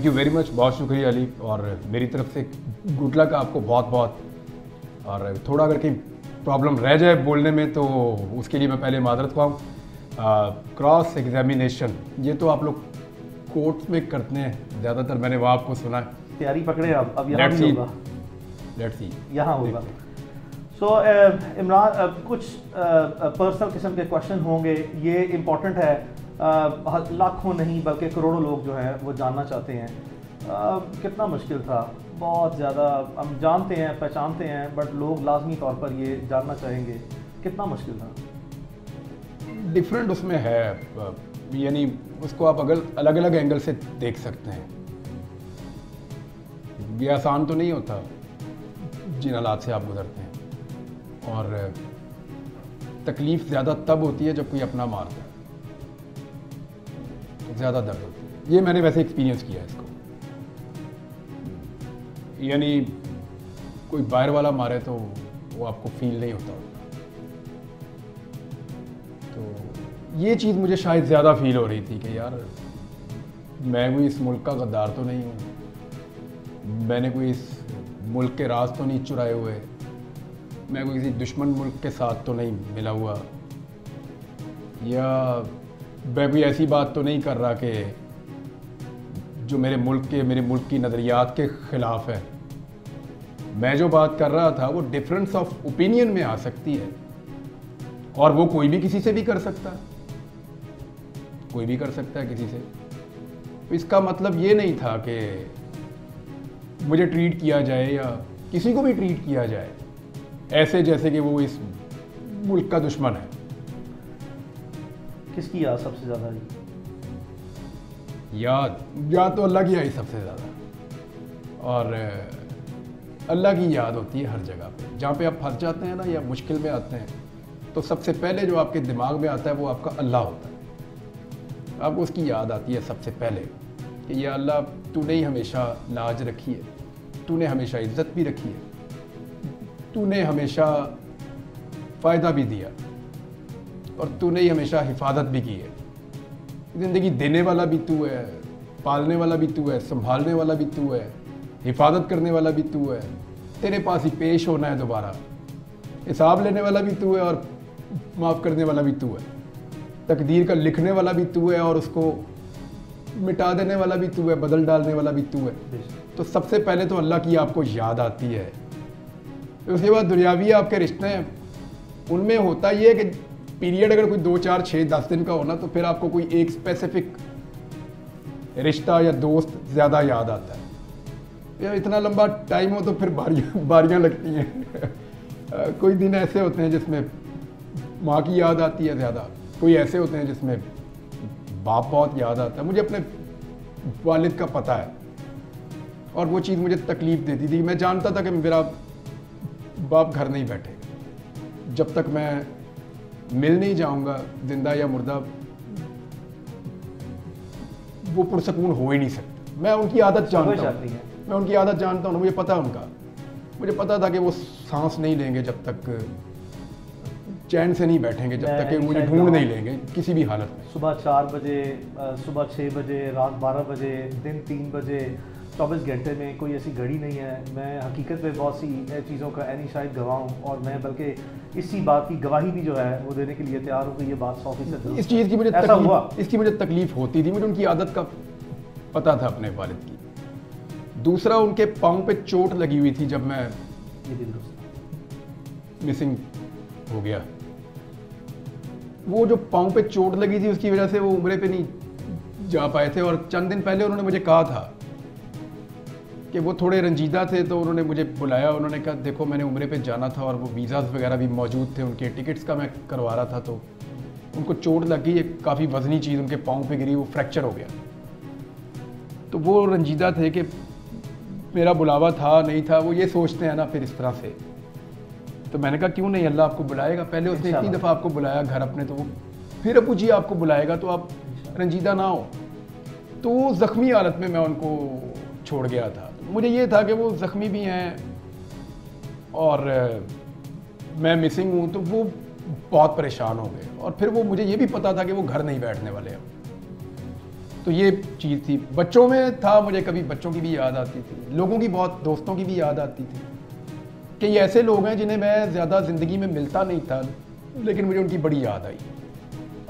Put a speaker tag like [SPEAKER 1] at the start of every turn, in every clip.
[SPEAKER 1] Thank you very much, बहुत शुक्रिया अली, और मेरी तरफ से गुड लक आपको बहुत बहुत। और थोड़ा अगर कहीं प्रॉब्लम रह जाए बोलने में तो उसके लिए मैं पहले माजरत ख्वाह। क्रॉस एग्जामिनेशन ये तो आप लोग कोर्ट में करते हैं ज़्यादातर, मैंने वहाँ आपको सुना है।
[SPEAKER 2] तैयारी पकड़े अब यहाँ भी होगा,
[SPEAKER 1] लेट्स सी
[SPEAKER 2] यहाँ होगा। सो इमरान, कुछ पर्सनल किस्म के क्वेश्चन होंगे, ये इम्पोर्टेंट है, लाखों नहीं बल्कि करोड़ों लोग जो हैं वो जानना चाहते हैं। कितना मुश्किल था, बहुत ज़्यादा, हम जानते हैं पहचानते हैं, बट लोग लाजमी तौर पर ये जानना चाहेंगे कितना मुश्किल था।
[SPEAKER 1] डिफरेंट उसमें है, यानी उसको आप अगर अलग अलग एंगल से देख सकते हैं। ये आसान तो नहीं होता जिन हालात से आप गुजरते हैं, और तकलीफ़ ज़्यादा तब होती है जब कोई अपना मारता है, तो ज़्यादा दर्द होती है। ये मैंने वैसे एक्सपीरियंस किया है इसको, यानी कोई बाहर वाला मारे तो वो आपको फील नहीं होता। तो ये चीज़ मुझे शायद ज़्यादा फील हो रही थी कि यार मैं कोई इस मुल्क का गद्दार तो नहीं हूँ, मैंने कोई इस मुल्क के राज तो नहीं चुराए हुए, मैं कोई किसी दुश्मन मुल्क के साथ तो नहीं मिला हुआ, या मैं कोई ऐसी बात तो नहीं कर रहा कि जो मेरे मुल्क की नज़रियात के ख़िलाफ़ है। मैं जो बात कर रहा था वो डिफरेंस ऑफ ओपिनियन में आ सकती है, और वो कोई भी किसी से भी कर सकता है, कोई भी कर सकता है किसी से। तो इसका मतलब ये नहीं था कि मुझे ट्रीट किया जाए या किसी को भी ट्रीट किया जाए ऐसे जैसे कि वो इस मुल्क का दुश्मन है।
[SPEAKER 2] किसकी याद सबसे ज़्यादा आई?
[SPEAKER 1] याद तो अल्लाह की आई सबसे ज़्यादा, और अल्लाह की याद होती है हर जगह पे। जहाँ पे आप फंस जाते हैं ना या मुश्किल में आते हैं, तो सबसे पहले जो आपके दिमाग में आता है वो आपका अल्लाह होता है। आपको उसकी याद आती है सबसे पहले कि या अल्लाह, तूने ही हमेशा लाज रखी है, तूने हमेशा इज्जत भी रखी है, तूने हमेशा फ़ायदा भी दिया, और तूने ही हमेशा हिफाजत भी की है। ज़िंदगी देने वाला भी तू है, पालने वाला भी तू है, संभालने वाला भी तू है, हिफाजत करने वाला भी तू है, तेरे पास ही पेश होना है दोबारा, हिसाब लेने वाला भी तू है और माफ़ करने वाला भी तू है, तकदीर का लिखने वाला भी तू है और उसको मिटा देने वाला भी तू है, बदल डालने वाला भी तू है। तो सबसे पहले तो अल्लाह की आपको याद आती है। फिर उसके बाद दुनियावी आपके रिश्ते हैं, उनमें होता ये है कि पीरियड अगर कोई 2, 4, 6, 10 दिन का होना, तो फिर आपको कोई एक स्पेसिफिक रिश्ता या दोस्त ज़्यादा याद आता है। या इतना लंबा टाइम हो तो फिर बारियां लगती हैं। कोई दिन ऐसे होते हैं जिसमें माँ की याद आती है ज़्यादा, कोई ऐसे होते हैं जिसमें बाप बहुत याद आता है। मुझे अपने वालिद का पता है, और वो चीज़ मुझे तकलीफ़ देती थी। मैं जानता था कि मेरा बाप घर नहीं बैठेगा जब तक मैं मिल नहीं जाऊंगा, जिंदा या मुर्दा, वो पुरसकून हो ही नहीं सकता। मैं उनकी आदत जानता हूँ, मैं उनकी आदत जानता हूँ, मुझे पता है उनका। मुझे पता था कि वो सांस नहीं लेंगे जब तक, चैन से नहीं बैठेंगे जब तक कि मुझे ढूंढ नहीं लेंगे किसी भी हालत में।
[SPEAKER 2] सुबह 4 बजे, सुबह 6 बजे, रात 12 बजे, दिन 3 बजे, 24 घंटे में कोई ऐसी घड़ी नहीं है। मैं हकीकत में बहुत सी चीज़ों का ऐनी शायद गवाह हूँ, और मैं बल्कि इसी बात की गवाही भी जो है वो देने के लिए तैयार हूँ कि ये बात 100%
[SPEAKER 1] इस चीज़ की मुझे
[SPEAKER 2] ऐसा हुआ।
[SPEAKER 1] इसकी मुझे तकलीफ़ होती थी। मुझे उनकी आदत का पता था अपने वालिद की। दूसरा, उनके पाँव पे चोट लगी हुई थी जब मैं मिसिंग हो गया। वो जो पाँव पे चोट लगी थी उसकी वजह से वो उम्रे पे नहीं जा पाए थे, और चंद दिन पहले उन्होंने मुझे कहा था कि वो थोड़े रंजीदा थे, तो उन्होंने मुझे बुलाया। उन्होंने कहा देखो, मैंने उम्रे पे जाना था और वो वीज़ाज़ वगैरह भी मौजूद थे, उनके टिकट्स का मैं करवा रहा था, तो उनको चोट लग गई, एक काफ़ी वज़नी चीज़ उनके पाँव पे गिरी, वो फ्रैक्चर हो गया। तो वो रंजीदा थे कि मेरा बुलावा था नहीं था, वो ये सोचते हैं ना फिर इस तरह से। तो मैंने कहा क्यों नहीं, अल्लाह आपको बुलाएगा। पहले उसने इतनी दफ़ा आपको बुलाया घर अपने, तो वो फिर अबू जी आपको बुलाएगा, तो आप रंजीदा ना हो। तो ज़ख्मी हालत में मैं उनको छोड़ गया था। मुझे ये था कि वो ज़ख्मी भी हैं और मैं मिसिंग हूँ, तो वो बहुत परेशान हो गए। और फिर वो मुझे ये भी पता था कि वो घर नहीं बैठने वाले हैं। तो ये चीज़ थी। बच्चों में था, मुझे कभी बच्चों की भी याद आती थी, लोगों की, बहुत दोस्तों की भी याद आती थी कि ये ऐसे लोग हैं जिन्हें मैं ज़्यादा ज़िंदगी में मिलता नहीं था, लेकिन मुझे उनकी बड़ी याद आई।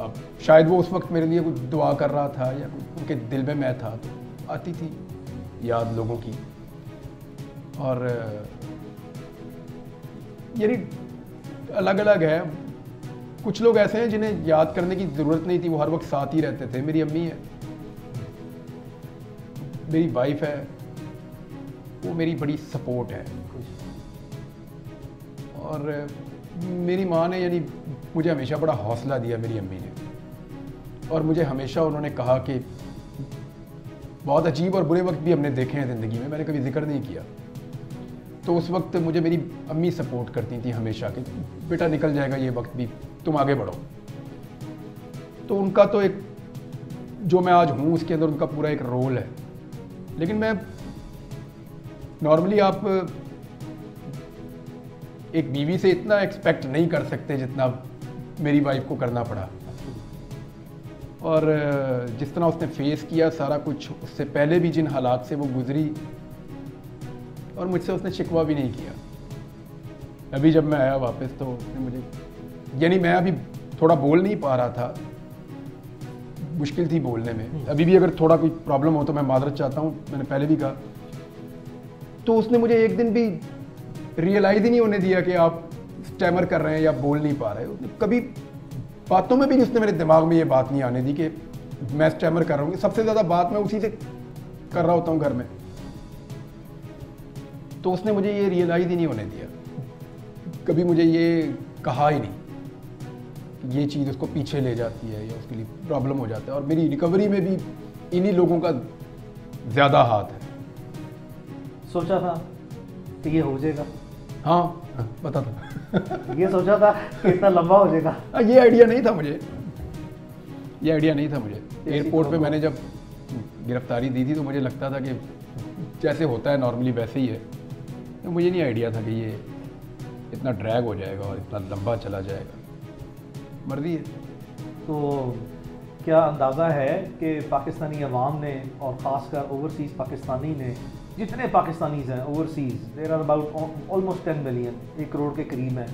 [SPEAKER 1] अब शायद वो उस वक्त मेरे लिए कुछ दुआ कर रहा था या उनके दिल में मैं था, तो आती थी याद लोगों की। और यानी अलग अलग है। कुछ लोग ऐसे हैं जिन्हें याद करने की ज़रूरत नहीं थी, वो हर वक्त साथ ही रहते थे। मेरी अम्मी है, मेरी वाइफ है, वो मेरी बड़ी सपोर्ट है। और मेरी माँ ने यानी मुझे हमेशा बड़ा हौसला दिया, मेरी अम्मी ने। और मुझे हमेशा उन्होंने कहा कि बहुत अजीब और बुरे वक्त भी हमने देखे हैं ज़िंदगी में, मैंने कभी जिक्र नहीं किया। तो उस वक्त मुझे मेरी अम्मी सपोर्ट करती थी हमेशा कि बेटा निकल जाएगा ये वक्त भी, तुम आगे बढ़ो। तो उनका तो एक, जो मैं आज हूँ उसके अंदर उनका पूरा एक रोल है। लेकिन मैं नॉर्मली, आप एक बीवी से इतना एक्सपेक्ट नहीं कर सकते जितना मेरी वाइफ को करना पड़ा। और जिस तरह उसने फेस किया सारा कुछ, उससे पहले भी जिन हालात से वो गुजरी, और मुझसे उसने शिकवा भी नहीं किया। अभी जब मैं आया वापस तो उसने मुझे, यानी मैं अभी थोड़ा बोल नहीं पा रहा था, मुश्किल थी बोलने में। अभी भी अगर थोड़ा कोई प्रॉब्लम हो तो मैं माजरत चाहता हूँ, मैंने पहले भी कहा। तो उसने मुझे एक दिन भी रियलाइज़ ही नहीं होने दिया कि आप स्टैमर कर रहे हैं या बोल नहीं पा रहे। उसने कभी बातों में भी उसने मेरे दिमाग में ये बात नहीं आने दी कि मैं स्टैमर कर रहा हूँ। सबसे ज़्यादा बात मैं उसी से कर रहा होता हूँ घर में। तो उसने मुझे ये रियलाइज़ ही नहीं होने दिया, कभी मुझे ये कहा ही नहीं। ये चीज़ उसको पीछे ले जाती है या उसके लिए प्रॉब्लम हो जाता है। और मेरी रिकवरी में भी इन्हीं लोगों का ज़्यादा हाथ है।
[SPEAKER 2] सोचा था कि ये हो जाएगा?
[SPEAKER 1] हाँ, पता था।
[SPEAKER 2] ये सोचा था कि इतना लंबा हो जाएगा?
[SPEAKER 1] ये आइडिया नहीं था मुझे, ये आइडिया नहीं था मुझे। एयरपोर्ट पे मैंने जब गिरफ्तारी दी थी तो मुझे लगता था कि जैसे होता है नॉर्मली वैसे ही है। तो मुझे नहीं आइडिया था कि ये इतना ड्रैग हो जाएगा और इतना लंबा चला जाएगा। मर्जी है।
[SPEAKER 2] तो क्या अंदाज़ा है कि पाकिस्तानी अवाम ने और ख़ासकर ओवरसीज़ पाकिस्तानी ने, जितने पाकिस्तानीज़ हैं overseas, there are about almost 10 million, 1 crore के करीब हैं,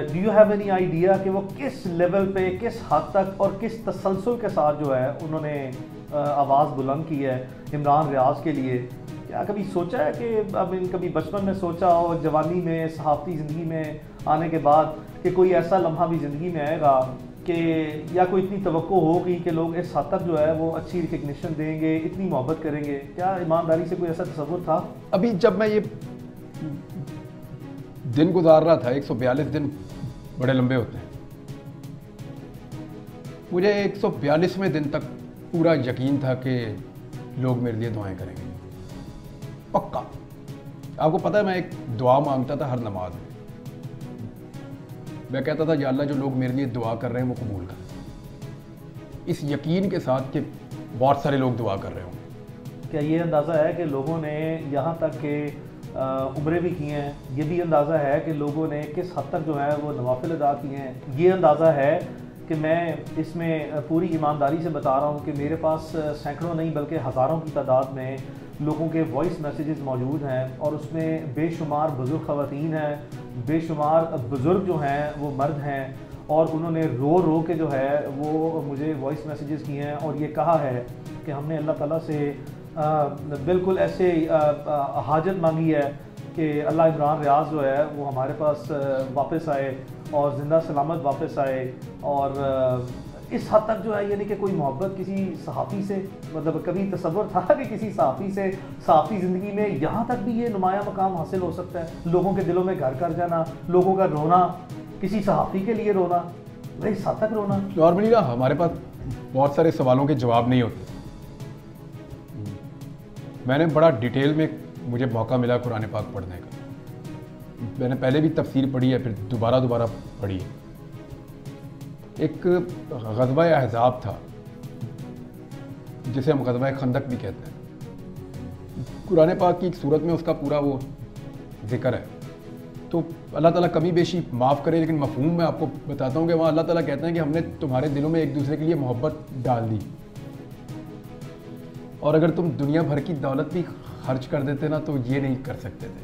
[SPEAKER 2] do you have any idea कि वो किस लेवल पे, किस हद तक और किस तसलसल के साथ जो है उन्होंने आवाज़ बुलंद की है इमरान रियाज के लिए? क्या कभी सोचा है कि अब कभी बचपन में सोचा हो, जवानी में, सहाफ़ती ज़िंदगी में आने के बाद, कि कोई ऐसा लम्हा भी ज़िंदगी में आएगा कि या कोई इतनी तवक्को होगी कि लोग इस हद तक जो है वो अच्छी रिकग्निशन देंगे, इतनी मोहब्बत करेंगे? क्या ईमानदारी से कोई ऐसा तसव्वुर था?
[SPEAKER 1] अभी जब मैं ये दिन गुजार रहा था, 142 दिन बड़े लंबे होते हैं, मुझे 142वें दिन तक पूरा यकीन था कि लोग मेरे लिए दुआएं करेंगे, पक्का। आपको पता है मैं एक दुआ मांगता था हर नमाज में। मैं कहता था या अल्लाह जो लोग मेरे लिए दुआ कर रहे हैं वो कबूल कर, इस यकीन के साथ कि बहुत सारे लोग दुआ कर रहे होंगे।
[SPEAKER 2] क्या ये अंदाज़ा है कि लोगों ने यहाँ तक के उम्रें भी की हैं? ये भी अंदाज़ा है कि लोगों ने किस हद तक जो है वो नवाफिल अदा किए हैं? ये अंदाज़ा है कि मैं इसमें पूरी ईमानदारी से बता रहा हूँ कि मेरे पास सैकड़ों नहीं बल्कि हज़ारों की तादाद में लोगों के वॉइस मैसेजेस मौजूद हैं, और उसमें बेशुमार बुज़ुर्ग ख़वातीन हैं, बेशुमार बुज़ुर्ग जो हैं वो मर्द हैं, और उन्होंने रो रो के जो है वो मुझे वॉइस मैसेजेस किए हैं और ये कहा है कि हमने अल्लाह ताला से बिल्कुल ऐसे हाजत मांगी है कि अल्लाह इमरान रियाज जो है वो हमारे पास वापस आए और ज़िंदा सलामत वापस आए। और इस हद तक जो है, यानी कि कोई मोहब्बत किसी सहाफ़ी से, मतलब कभी तसव्वुर था कि किसी सहाफ़ी से सहाफ़ी ज़िंदगी में यहाँ तक भी ये नुमाया मकाम हासिल हो सकता है? लोगों के दिलों में घर कर जाना, लोगों का रोना, किसी सहाफ़ी के लिए रोना, भाई इस हद तक रोना।
[SPEAKER 1] नॉर्मली ना हमारे पास बहुत सारे सवालों के जवाब नहीं होते। मैंने बड़ा डिटेल में, मुझे मौका मिला कुरान पाक पढ़ने का। मैंने पहले भी तफसीर पढ़ी है, फिर दोबारा पढ़ी है। एक ग़ज़वा अहज़ाब था जिसे हम ग़ज़वा खंदक भी कहते हैं। कुरान पाक की एक सूरत में उसका पूरा वो ज़िक्र है। तो अल्लाह ताला कमी बेशी माफ़ करे, लेकिन मफ़हूम मैं आपको बताता हूँ कि वहाँ अल्लाह ताला कहते हैं कि हमने तुम्हारे दिलों में एक दूसरे के लिए मोहब्बत डाल दी। और अगर तुम दुनिया भर की दौलत भी खर्च कर देते ना तो ये नहीं कर सकते थे।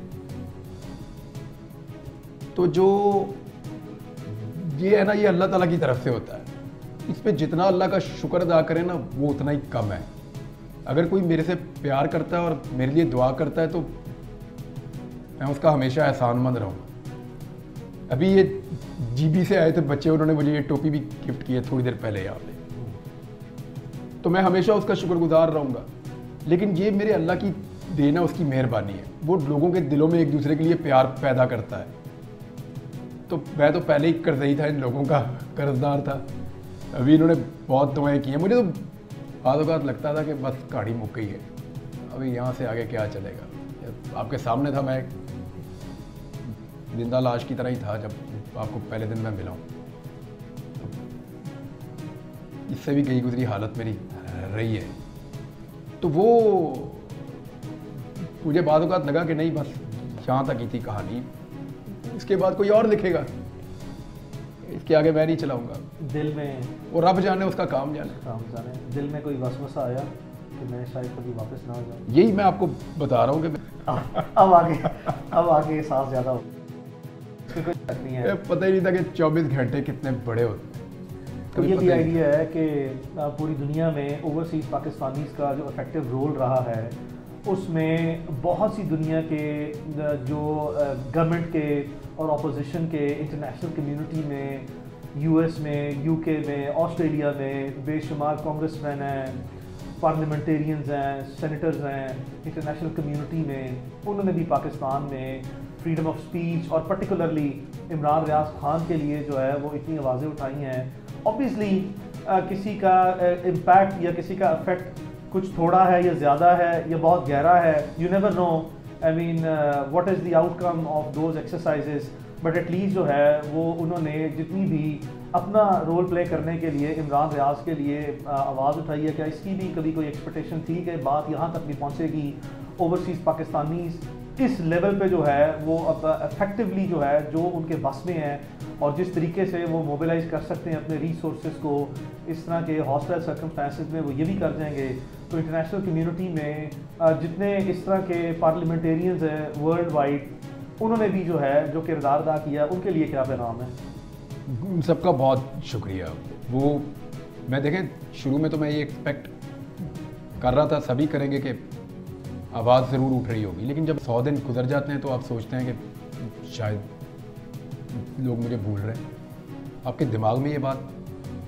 [SPEAKER 1] तो जो ये है ना, ये अल्लाह ताला की तरफ से होता है। इस पे जितना अल्लाह का शुक्र अदा करें ना वो उतना ही कम है। अगर कोई मेरे से प्यार करता है और मेरे लिए दुआ करता है तो मैं उसका हमेशा एहसानमंद रहूँगा। अभी ये जीबी से आए थे बच्चे, उन्होंने मुझे ये टोपी भी गिफ्ट की है थोड़ी देर पहले यहाँ पे, तो मैं हमेशा उसका शुक्रगुजार रहूँगा। लेकिन ये मेरे अल्लाह की देन है, उसकी मेहरबानी है। वो लोगों के दिलों में एक दूसरे के लिए प्यार पैदा करता है। तो मैं तो पहले ही कर्जई था, इन लोगों का कर्जदार था। अभी इन्होंने बहुत दुआएं की हैं। मुझे तो बाद लगता था कि बस गाड़ी मुक गई है, अभी यहाँ से आगे क्या चलेगा। आपके सामने था, मैं जिंदा लाश की तरह ही था जब आपको पहले दिन मैं मिला हूँ। इससे भी गई गुजरी हालत मेरी रही है। तो वो मुझे बाद औक़ात लगा कि नहीं, बस यहाँ तक ही थी कहानी, इसके बाद कोई और लिखेगा, इसके आगे मैं नहीं चलाऊंगा।
[SPEAKER 2] दिल में
[SPEAKER 1] वो रब जाने, उसका काम जाने।
[SPEAKER 2] दिल में कोई वसवसा आया कि मैं शायद कभी वापस ना आ जाऊँ?
[SPEAKER 1] यही मैं आपको बता रहा हूँ कि
[SPEAKER 2] अब आगे एहसास ज़्यादा हो, कोई शक नहीं है।
[SPEAKER 1] पता ही नहीं था कि 24 घंटे कितने बड़े होते हैं।
[SPEAKER 2] तो ये भी आइडिया है कि पूरी दुनिया में ओवरसीज़ पाकिस्तानीज़ का जो इफेक्टिव रोल रहा है, उसमें बहुत सी दुनिया के जो गवर्नमेंट के और अपोजिशन के, इंटरनेशनल कम्युनिटी में, यूएस में, यूके में, ऑस्ट्रेलिया में बेशुमार कांग्रेसमैन हैं, पार्लियामेंटेरियंस हैं, सेनेटर्स हैं इंटरनेशनल कम्युनिटी में। उन्होंने भी पाकिस्तान में फ्रीडम ऑफ स्पीच और पर्टिकुलरली इमरान रियाज खान के लिए जो है वो इतनी आवाज़ें उठाई हैं। ऑब्वियसली किसी का इम्पैक्ट या किसी का इफेक्ट कुछ थोड़ा है या ज़्यादा है या बहुत गहरा है, you never know. I mean what is the outcome of those exercises, but at least जो है वो उन्होंने जितनी भी अपना रोल प्ले करने के लिए इमरान रियाज के लिए आवाज़ उठाई है। क्या इसकी भी कभी कोई एक्सपेक्टेशन थी कि बात यहाँ तक भी पहुँचेगी? ओवरसीज़ पाकिस्तानीज़ इस लेवल पे जो है वो अब इफेक्टिवली जो है जो उनके बस में है और जिस तरीके से वो मोबिलाइज कर सकते हैं अपने रिसोर्सेज को इस तरह के हॉस्टाइल सर्कमस्टेंसेस में, वो ये भी कर जाएंगे। तो इंटरनेशनल कम्युनिटी में जितने इस तरह के पार्लियामेंटेरियंस हैं वर्ल्ड वाइड, उन्होंने भी जो है जो किरदार अदा किया, उनके लिए क्या पैगाम है?
[SPEAKER 1] सबका बहुत शुक्रिया। वो मैं देखें, शुरू में तो मैं ये एक्सपेक्ट कर रहा था सभी करेंगे कि आवाज़ ज़रूर उठ रही होगी, लेकिन जब 100 दिन गुजर जाते हैं तो आप सोचते हैं कि शायद लोग मुझे भूल रहे हैं। आपके दिमाग में ये बात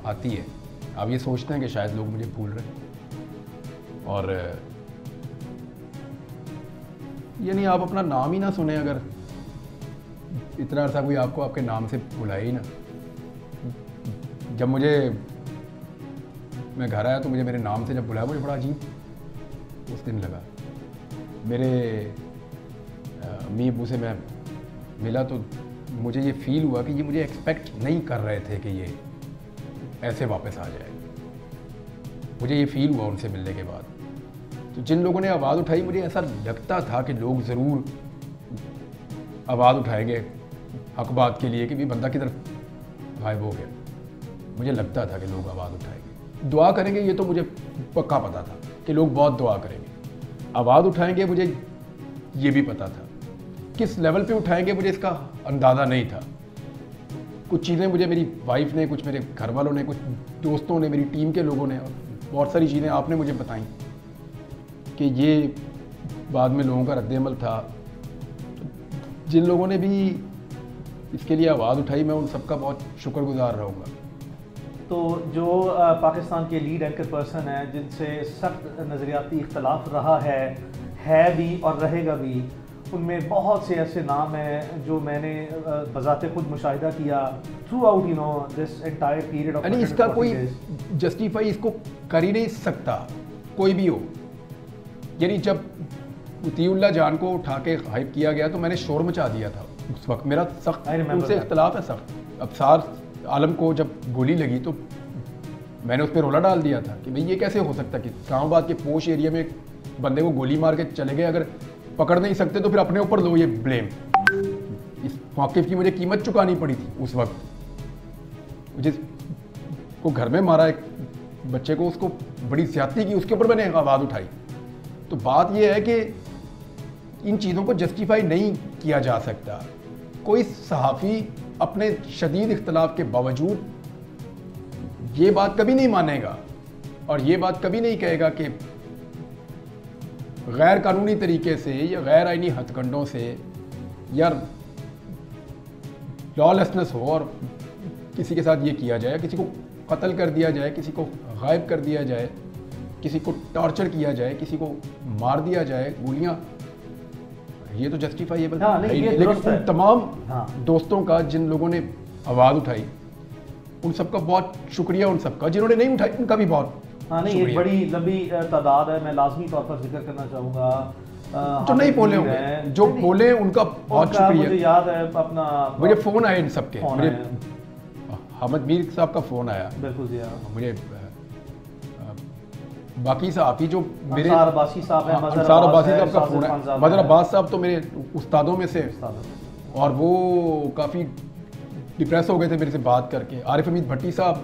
[SPEAKER 1] आती है, आप ये सोचते हैं कि शायद लोग मुझे भूल रहे हैं। और यानी आप अपना नाम ही ना सुने, अगर इतना अर्सा कोई आपको आपके नाम से बुलाए ही ना। जब मैं घर आया तो मुझे मेरे नाम से जब बुलाया, मुझे बड़ा अजीब उस दिन लगा। मेरे अम्मी अब्बू से मैं मिला तो मुझे ये फील हुआ कि ये मुझे एक्सपेक्ट नहीं कर रहे थे कि ये ऐसे वापस आ जाए। मुझे ये फील हुआ उनसे मिलने के बाद। तो जिन लोगों ने आवाज़ उठाई, मुझे ऐसा लगता था कि लोग ज़रूर आवाज़ उठाएंगे हक बात के लिए कि भी बंदा किधर गायब हो गया। मुझे लगता था कि लोग आवाज़ उठाएंगे, दुआ करेंगे, ये तो मुझे पक्का पता था कि लोग बहुत दुआ करेंगे। आवाज़ उठाएंगे मुझे ये भी पता था, किस लेवल पे उठाएंगे मुझे इसका अंदाज़ा नहीं था। कुछ चीज़ें मुझे मेरी वाइफ ने, कुछ मेरे घर वालों ने, कुछ दोस्तों ने, मेरी टीम के लोगों ने, और बहुत सारी चीज़ें आपने मुझे बताई कि ये बाद में लोगों का रद्द-ए-अमल था। तो जिन लोगों ने भी इसके लिए आवाज़ उठाई, मैं उन सबका बहुत शुक्रगुजार रहूँगा।
[SPEAKER 2] तो जो पाकिस्तान के लीड एंकर पर्सन हैं, जिनसे सख्त नज़रियाती इख्तलाफ रहा है भी और रहेगा भी, उनमें बहुत से ऐसे नाम हैं जो मैंने बज़ाते खुद मुशाहिदा किया through out this entire period of.
[SPEAKER 1] इसका कोई जस्टिफाई इसको कर ही नहीं सकता कोई भी हो। यानी जब उतीउल्लाह जान को उठा के गायब किया गया तो मैंने शोर मचा दिया था उस वक्त। मेरा सख्त उनसे इख्तलाफ है सख्त। अबसार आलम को जब गोली लगी तो मैंने उस पर रोला डाल दिया था कि भाई ये कैसे हो सकता कि इस्लामाबाद के पोश एरिया में बंदे को गोली मार के चले गए, अगर पकड़ नहीं सकते तो फिर अपने ऊपर लो ये ब्लेम। इस मौक़िफ़ की मुझे कीमत चुकानी पड़ी थी उस वक्त। जिसको घर में मारा एक बच्चे को, उसको बड़ी ज़्यादती की, उसके ऊपर मैंने आवाज़ उठाई। तो बात यह है कि इन चीज़ों को जस्टिफाई नहीं किया जा सकता। कोई सहाफ़ी अपने शदीद इख्तलाफ के बावजूद ये बात कभी नहीं मानेगा और ये बात कभी नहीं कहेगा कि गैर कानूनी तरीके से या गैर आईनी हथकंडों से या लॉलेसनेस हो और किसी के साथ ये किया जाए, किसी को कत्ल कर दिया जाए, किसी को गायब कर दिया जाए, किसी को टॉर्चर किया जाए, किसी को मार दिया जाए गोलियां, ये तो जस्टिफाइएबल है। लेकिन उन तमाम दोस्तों का जिन लोगों ने आवाज़ उठाई, उन सबका बहुत शुक्रिया, उन सबका जिन्होंने नहीं उठाई उनका भी बहुत
[SPEAKER 2] नहीं, एक बड़ी लंबी तादाद है। मैं लाजमी तौर पर जिक्र करना चाहूँगा
[SPEAKER 1] जो नहीं बोले होंगे, जो बोले उनका बहुत शुक्रिया।
[SPEAKER 2] मुझे याद है अपना,
[SPEAKER 1] मुझे फ़ोन आए इन सबके, मुझे हमद मीर साहब का फ़ोन आया,
[SPEAKER 2] बिल्कुल जी,
[SPEAKER 1] मुझे बाकी साहब जो मेरे
[SPEAKER 2] अंसार अब्बासी साहब हैं,
[SPEAKER 1] अंसार अब्बासी साहब का फ़ोन है। मदर अब्बास साहब तो मेरे उस्तादों में से, और वो काफ़ी डिप्रेस हो गए थे मेरे से बात करके। आरिफ हमीद भट्टी साहब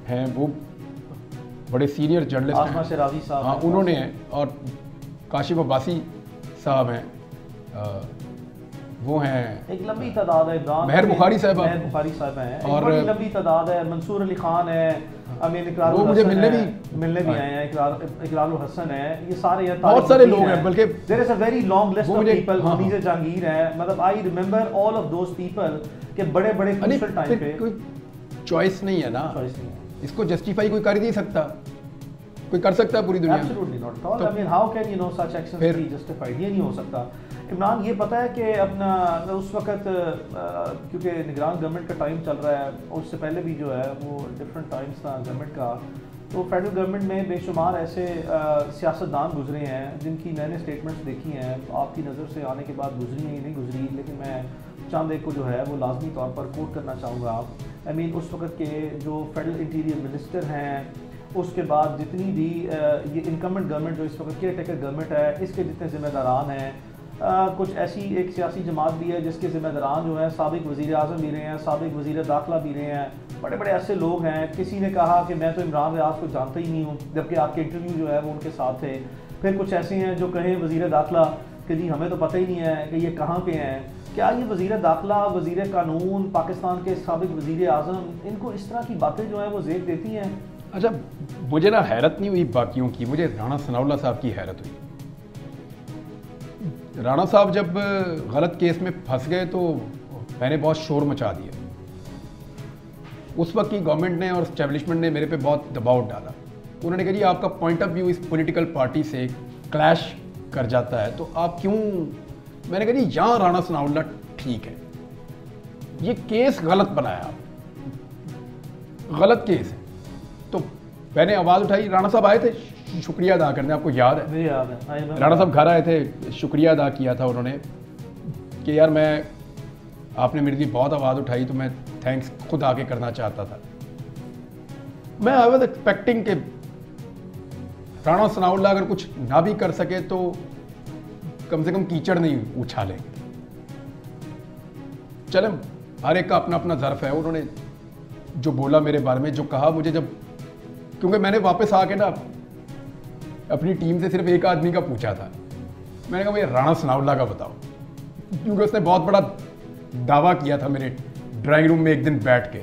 [SPEAKER 1] हैं, वो बड़े सीनियर जर्नलिस्ट हैं,
[SPEAKER 2] शराजी साहब,
[SPEAKER 1] हाँ उन्होंने हैं, और काशिफ अब्बासी साहब हैं, वो हैं,
[SPEAKER 2] एक लंबी तादाद है।
[SPEAKER 1] महर बुखारी साहब
[SPEAKER 2] हैं, और बड़ी लंबी तादाद है। मंसूर अली खान है, अमीन इकरार,
[SPEAKER 1] वो मुझे मिलने भी
[SPEAKER 2] आए हैं, इकरार हसन है, ये सारे
[SPEAKER 1] बहुत सारे लोग हैं, बल्कि
[SPEAKER 2] there is a very long list of people. Munir Jahangir है, मतलब I remember all of those people के बड़े बड़े क्रूशियल टाइम पे।
[SPEAKER 1] कोई चॉइस नहीं है ना,
[SPEAKER 2] चॉइस नहीं है,
[SPEAKER 1] इसको जस्टिफाई कोई कर ही नहीं सकता, कोई कर सकता है पूरी दुनिया में?
[SPEAKER 2] Absolutely not at all. I mean how can you know such actions be justified? ये नहीं हो सकता। इमरान, ये पता है कि अपना उस वक्त क्योंकि निगरान गवर्नमेंट का टाइम चल रहा है, और उससे पहले भी जो है वो डिफरेंट टाइम्स था गवर्नमेंट का, तो फेडरल गवर्नमेंट में बेशुमार ऐसे सियासतदान गुजरे हैं जिनकी मैंने स्टेटमेंट्स देखी हैं, आपकी नज़र से आने के बाद गुजरी हैं नहीं गुजरी, लेकिन मैं चंद एक को जो है वो लाजमी तौर पर कोट करना चाहूँगा। आई मीन उस वक्त के जो फेडरल इंटीरियर मिनिस्टर हैं, उसके बाद जितनी भी ये इनकमेंट गवर्नमेंट जो इस वक्त केयर टेकर गवर्नमेंट है, इसके जितने ज़िम्मेदारान हैं, कुछ ऐसी एक सियासी जमात भी है जिसके ज़िम्मेदारान जो हैं साबिक वज़ीर आज़म भी रहे हैं, साबिक वज़ीर दाखिला भी रहे हैं, बड़े बड़े ऐसे लोग हैं। किसी ने कहा कि मैं तो इमरान रियाज को जानता ही नहीं हूँ, जबकि आपके इंटरव्यू जो है वो उनके साथ थे। फिर कुछ ऐसे हैं जो कहें वज़ीर दाखिला कि जी हमें तो पता ही नहीं है कि ये कहाँ पे हैं। क्या ये वज़ीर दाखिला, वज़ीर कानून, पाकिस्तान के साबिक वज़ीर आज़म, इनको इस तरह की बातें जो हैं वो ज़ेक देती हैं?
[SPEAKER 1] अच्छा, मुझे ना हैरत नहीं हुई बाकियों की, मुझे राणा सनाउल्लाह साहब की हैरत हुई। राणा साहब जब गलत केस में फंस गए तो मैंने बहुत शोर मचा दिया। उस वक्त की गवर्नमेंट ने और एस्टेब्लिशमेंट ने मेरे पे बहुत दबाव डाला। उन्होंने कहा जी आपका पॉइंट ऑफ व्यू इस पॉलिटिकल पार्टी से क्लैश कर जाता है, तो आप क्यों? मैंने कहा जी यहाँ राणा सनाउल्लाह ठीक है, ये केस गलत बनाया आप, गलत केस है। तो मैंने आवाज़ उठाई, राणा साहब आए थे शुक्रिया अदा करने, आपको याद है?
[SPEAKER 2] याद है,
[SPEAKER 1] राणा साहब घर आए थे, शुक्रिया अदा किया था उन्होंने कि यार मैं, आपने मेरे लिए बहुत आवाज़ उठाई तो मैं थैंक्स खुद आके करना चाहता था। मैं आई वाज एक्सपेक्टिंग कि राणा सनाउल्लाह अगर कुछ ना भी कर सके तो कम से कम कीचड़ नहीं उछाले। चले, हर एक का अपना अपना ज़र्फ है। उन्होंने जो बोला मेरे बारे में, जो कहा मुझे, जब क्योंकि मैंने वापस आके ना अपनी टीम से सिर्फ एक आदमी का पूछा था, मैंने कहा भाई राणा सनाउल्लाह का बताओ, क्योंकि उसने बहुत बड़ा दावा किया था मेरे ड्राइंग रूम में एक दिन बैठ के,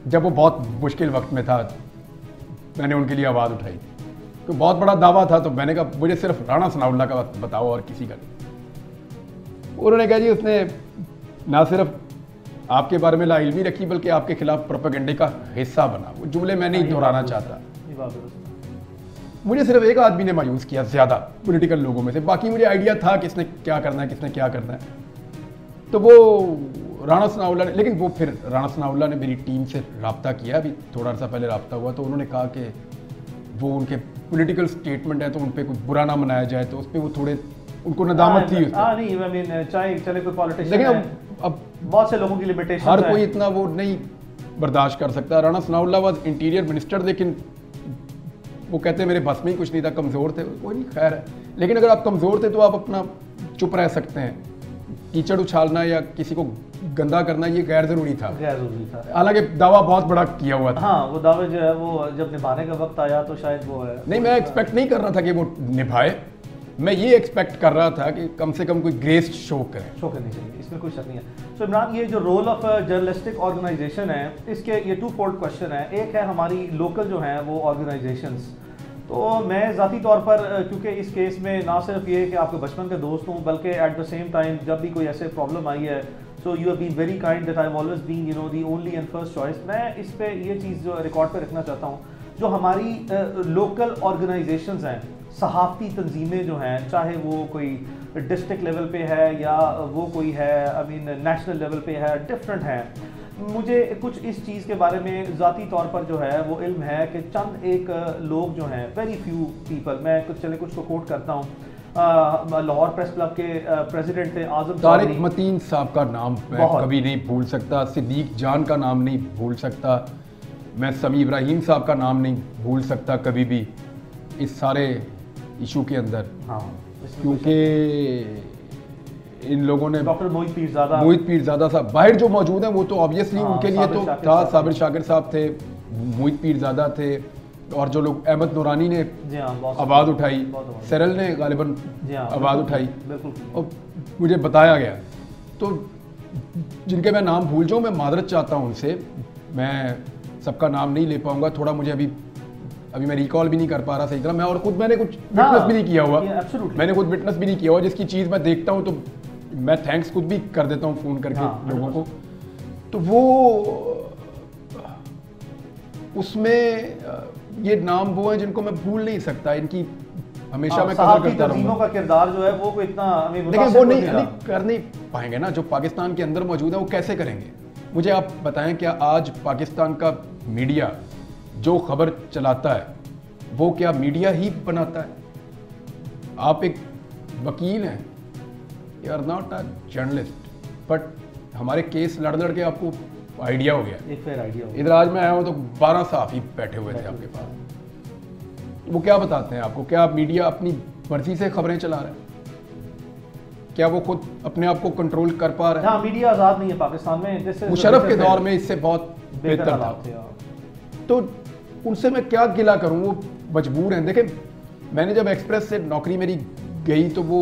[SPEAKER 1] जब वो बहुत मुश्किल वक्त में था, मैंने उनके लिए आवाज़ उठाई, तो बहुत बड़ा दावा था। तो मैंने कहा मुझे सिर्फ राणा सनाउल्लाह का बताओ और किसी का नहीं। उन्होंने कहा जी उसने ना सिर्फ आपके बारे में लाइल्मी रखी बल्कि आपके खिलाफ प्रोपेगेंडे का हिस्सा बना। वो जुमले मैं नहीं दोहराना चाहता। मुझे सिर्फ एक आदमी ने मायूस किया ज़्यादा पॉलिटिकल लोगों में से, बाकी मुझे आइडिया था किसने क्या करना है, किसने क्या करना है, तो वो राणा सनाउल्लाह ने। लेकिन वो फिर राणा सनाउल्लाह ने मेरी टीम से रब्ता किया, अभी थोड़ा सा पहले रब्ता हुआ, तो उन्होंने कहा कि वो उनके पॉलिटिकल स्टेटमेंट है तो उन पर कुछ बुरा ना मनाया जाए, तो उस पर वो थोड़े उनको नदामत थी।
[SPEAKER 2] नहीं, चाहे चले कोई पॉलिटिशियन,
[SPEAKER 1] लेकिन अब
[SPEAKER 2] बहुत से लोगों की लिमिटेशन,
[SPEAKER 1] हर कोई इतना वो नहीं बर्दाश्त कर सकता। Rana Sanaullah was interior minister, लेकिन वो कहते मेरे बस में ही कुछ नहीं था, कमज़ोर थे, कोई नहीं, खैर है। लेकिन अगर आप कमज़ोर थे तो आप अपना चुप रह सकते हैं, कीचड़ उछालना या किसी को गंदा करना ये गैर ज़रूरी था।
[SPEAKER 2] गैर ज़रूरी था।
[SPEAKER 1] हालांकि दावा बहुत बड़ा किया हुआ था।
[SPEAKER 2] हाँ, वो दावे जो है वो जब निभाने का वक्त आया तो शायद वो है
[SPEAKER 1] नहीं, मैं एक्सपेक्ट नहीं कर रहा था कि वो निभाए, मैं ये एक्सपेक्ट कर रहा था कि कम से कम कोई ग्रेस शो करें।
[SPEAKER 2] शो करनी चाहिए, इसमें कोई शक नहीं है। सो इमरान, ये जो रोल ऑफ जर्नलिस्टिक ऑर्गेनाइजेशन है, इसके ये टू फोल्ड क्वेश्चन है। एक है हमारी लोकल जो हैं वो ऑर्गेनाइजेशंस, तो मैं ज़ाती तौर पर क्योंकि इस केस में ना सिर्फ ये कि आपके बचपन के दोस्त हूँ, बल्कि एट द सेम टाइम जब भी कोई ऐसे प्रॉब्लम आई है, so you have been very kind that I have always been you know the only and first choice. मैं इस पे ये चीज़ जो रिकॉर्ड पे रखना चाहता हूँ, जो हमारी लोकल ऑर्गेनाइजेशंस हैं, सहाफ़ती तंजीमें जो हैं, चाहे वो कोई डिस्ट्रिक्ट लेवल पे है या वो कोई है आई मीन नेशनल लेवल पे है, डिफरेंट है। मुझे कुछ इस चीज़ के बारे में ज़ाती तौर पर जो है वो इल्म है कि चंद एक लोग जो हैं, वेरी फ्यू पीपल, मैं कुछ को कोट करता हूँ। लाहौर प्रेस क्लब के प्रेसिडेंट थे आज़म
[SPEAKER 1] तारिक मतीन साहब का नाम मैं कभी नहीं भूल सकता, सिद्दीक जान का नाम नहीं भूल सकता, मैं समी इब्राहिम साहब का नाम नहीं भूल सकता कभी भी इस सारे इशू के अंदर।
[SPEAKER 2] हाँ,
[SPEAKER 1] क्योंकि इन लोगों ने
[SPEAKER 2] डॉक्टर मोहित पीरज़ादा
[SPEAKER 1] साहब बाहर जो मौजूद हैं वो तो ऑब्वियसली
[SPEAKER 2] हाँ,
[SPEAKER 1] उनके लिए तो था, साबिर शाकिर साहब थे, मोहित पीरज़ादा थे, और जो लोग अहमद नूरानी ने आवाज़ उठाई, सरल ने गालिबन आवाज़ उठाई, और मुझे बताया गया, तो जिनके मैं नाम भूल जाऊँ मैं मादरत चाहता हूँ उनसे, मैं सबका नाम नहीं ले पाऊँगा, थोड़ा मुझे अभी मैं रिकॉल भी नहीं कर पा रहा सही तरह, मैं और खुद मैंने कुछ विटनेस भी नहीं किया हुआ, मैंने खुद विटनेस भी नहीं किया हुआ, जिसकी चीज़ मैं देखता हूँ तो मैं थैंक्स खुद भी कर देता हूँ फ़ोन करके लोगों को। तो वो उसमें ये नाम वो हैं जिनको मैं भूल नहीं सकता, इनकी हमेशा मैं कदर करता रहूंगा।
[SPEAKER 2] का किरदार जो है वो कोई इतना
[SPEAKER 1] लेकिन वो नहीं कर नहीं पाएंगे ना, जो पाकिस्तान के अंदर मौजूद है वो कैसे करेंगे। मुझे आप बताएं, क्या आज पाकिस्तान का मीडिया जो खबर चलाता है वो क्या मीडिया ही बनाता है? आप एक वकील हैं, you are not a journalist, but हमारे केस लड़ के आपको आइडिया हो गया,
[SPEAKER 2] एक फेयर आइडिया हो गया।
[SPEAKER 1] इधर आज मैं आया हूँ तो 12 सहाफ़ी बैठे हुए थे आपके पास, वो क्या बताते हैं आपको? क्या मीडिया अपनी मर्जी से खबरें चला रहा है? क्या वो खुद अपने आप को कंट्रोल कर पा रहे हैं?
[SPEAKER 2] हाँ, मीडिया आज़ाद नहीं है पाकिस्तान में।
[SPEAKER 1] मुशर्रफ के दौर में इससे बहुत बेहतर था। तो उनसे मैं क्या गिला करूं, वो मजबूर हैं। देखें, मैंने जब एक्सप्रेस से नौकरी मेरी गई तो वो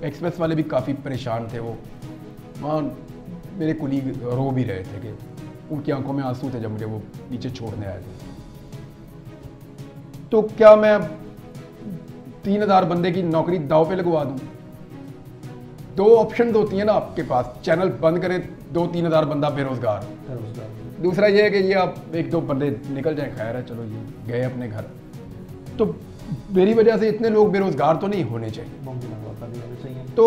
[SPEAKER 1] एक्सप्रेस वाले भी काफ़ी परेशान थे, वो वहाँ मेरे कुलीग रो भी रहे थे कि उनकी आंखों में आंसू थे जब मुझे वो नीचे छोड़ने आए थे। तो क्या मैं 3000 बंदे की नौकरी दाव पे लगवा दूं? दो ऑप्शन होती हैं ना आपके पास, चैनल बंद करें, 2-3 हज़ार बंदा बेरोजगार, दूसरा ये है कि ये आप 1-2 बंदे निकल जाए, खैर है, चलो ये गए अपने घर। तो मेरी वजह से इतने लोग बेरोजगार तो नहीं होने चाहिए। तो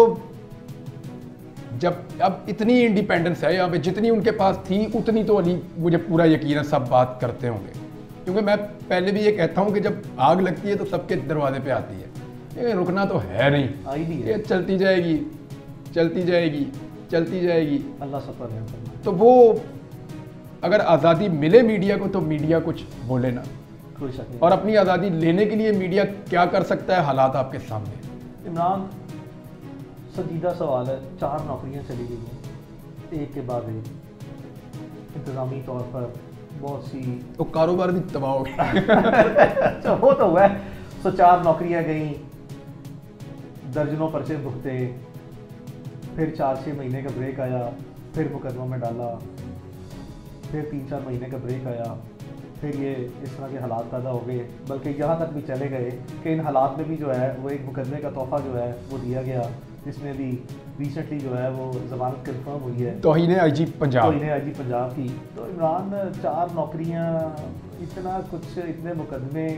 [SPEAKER 1] जब अब इतनी इंडिपेंडेंस है यहाँ पे, जितनी उनके पास थी उतनी तो अली मुझे पूरा यकीन है सब बात करते होंगे, क्योंकि मैं पहले भी ये कहता हूँ कि जब आग लगती है तो सबके दरवाजे पे आती है, ये रुकना तो है नहीं, ये चलती जाएगी चलती जाएगी चलती जाएगी,
[SPEAKER 2] अल्लाह सफर है।
[SPEAKER 1] तो वो अगर आज़ादी मिले मीडिया को तो मीडिया कुछ बोले ना,
[SPEAKER 2] कोई शक नहीं।
[SPEAKER 1] और अपनी आज़ादी लेने के लिए मीडिया क्या कर सकता है, हालात आपके सामने।
[SPEAKER 2] इमरान, संजीदा सवाल है, 4 नौकरियां चली गई हैं एक के बाद एक, इंतज़ामी तौर पर बहुत सी,
[SPEAKER 1] तो कारोबार भी तबाह हो गया।
[SPEAKER 2] तो वो तो हुआ है। तो 4 नौकरियां गई, दर्जनों पर्चे भुगते, फिर 4-6 महीने का ब्रेक आया, फिर मुकदमा में डाला, फिर 3-4 महीने का ब्रेक आया, फिर ये इस तरह के हालात पैदा हो गए, बल्कि यहाँ तक भी चले गए कि इन हालात में भी जो है वो एक मुकदमे का तोहफा जो है वो दिया गया, जिसमें भी रिसेंटली जो है वो ज़मानत कंफर्म हुई है,
[SPEAKER 1] तौहीन आईजी पंजाब
[SPEAKER 2] की। तो इमरान, 4 नौकरियाँ, इतना कुछ, इतने मुकदमे,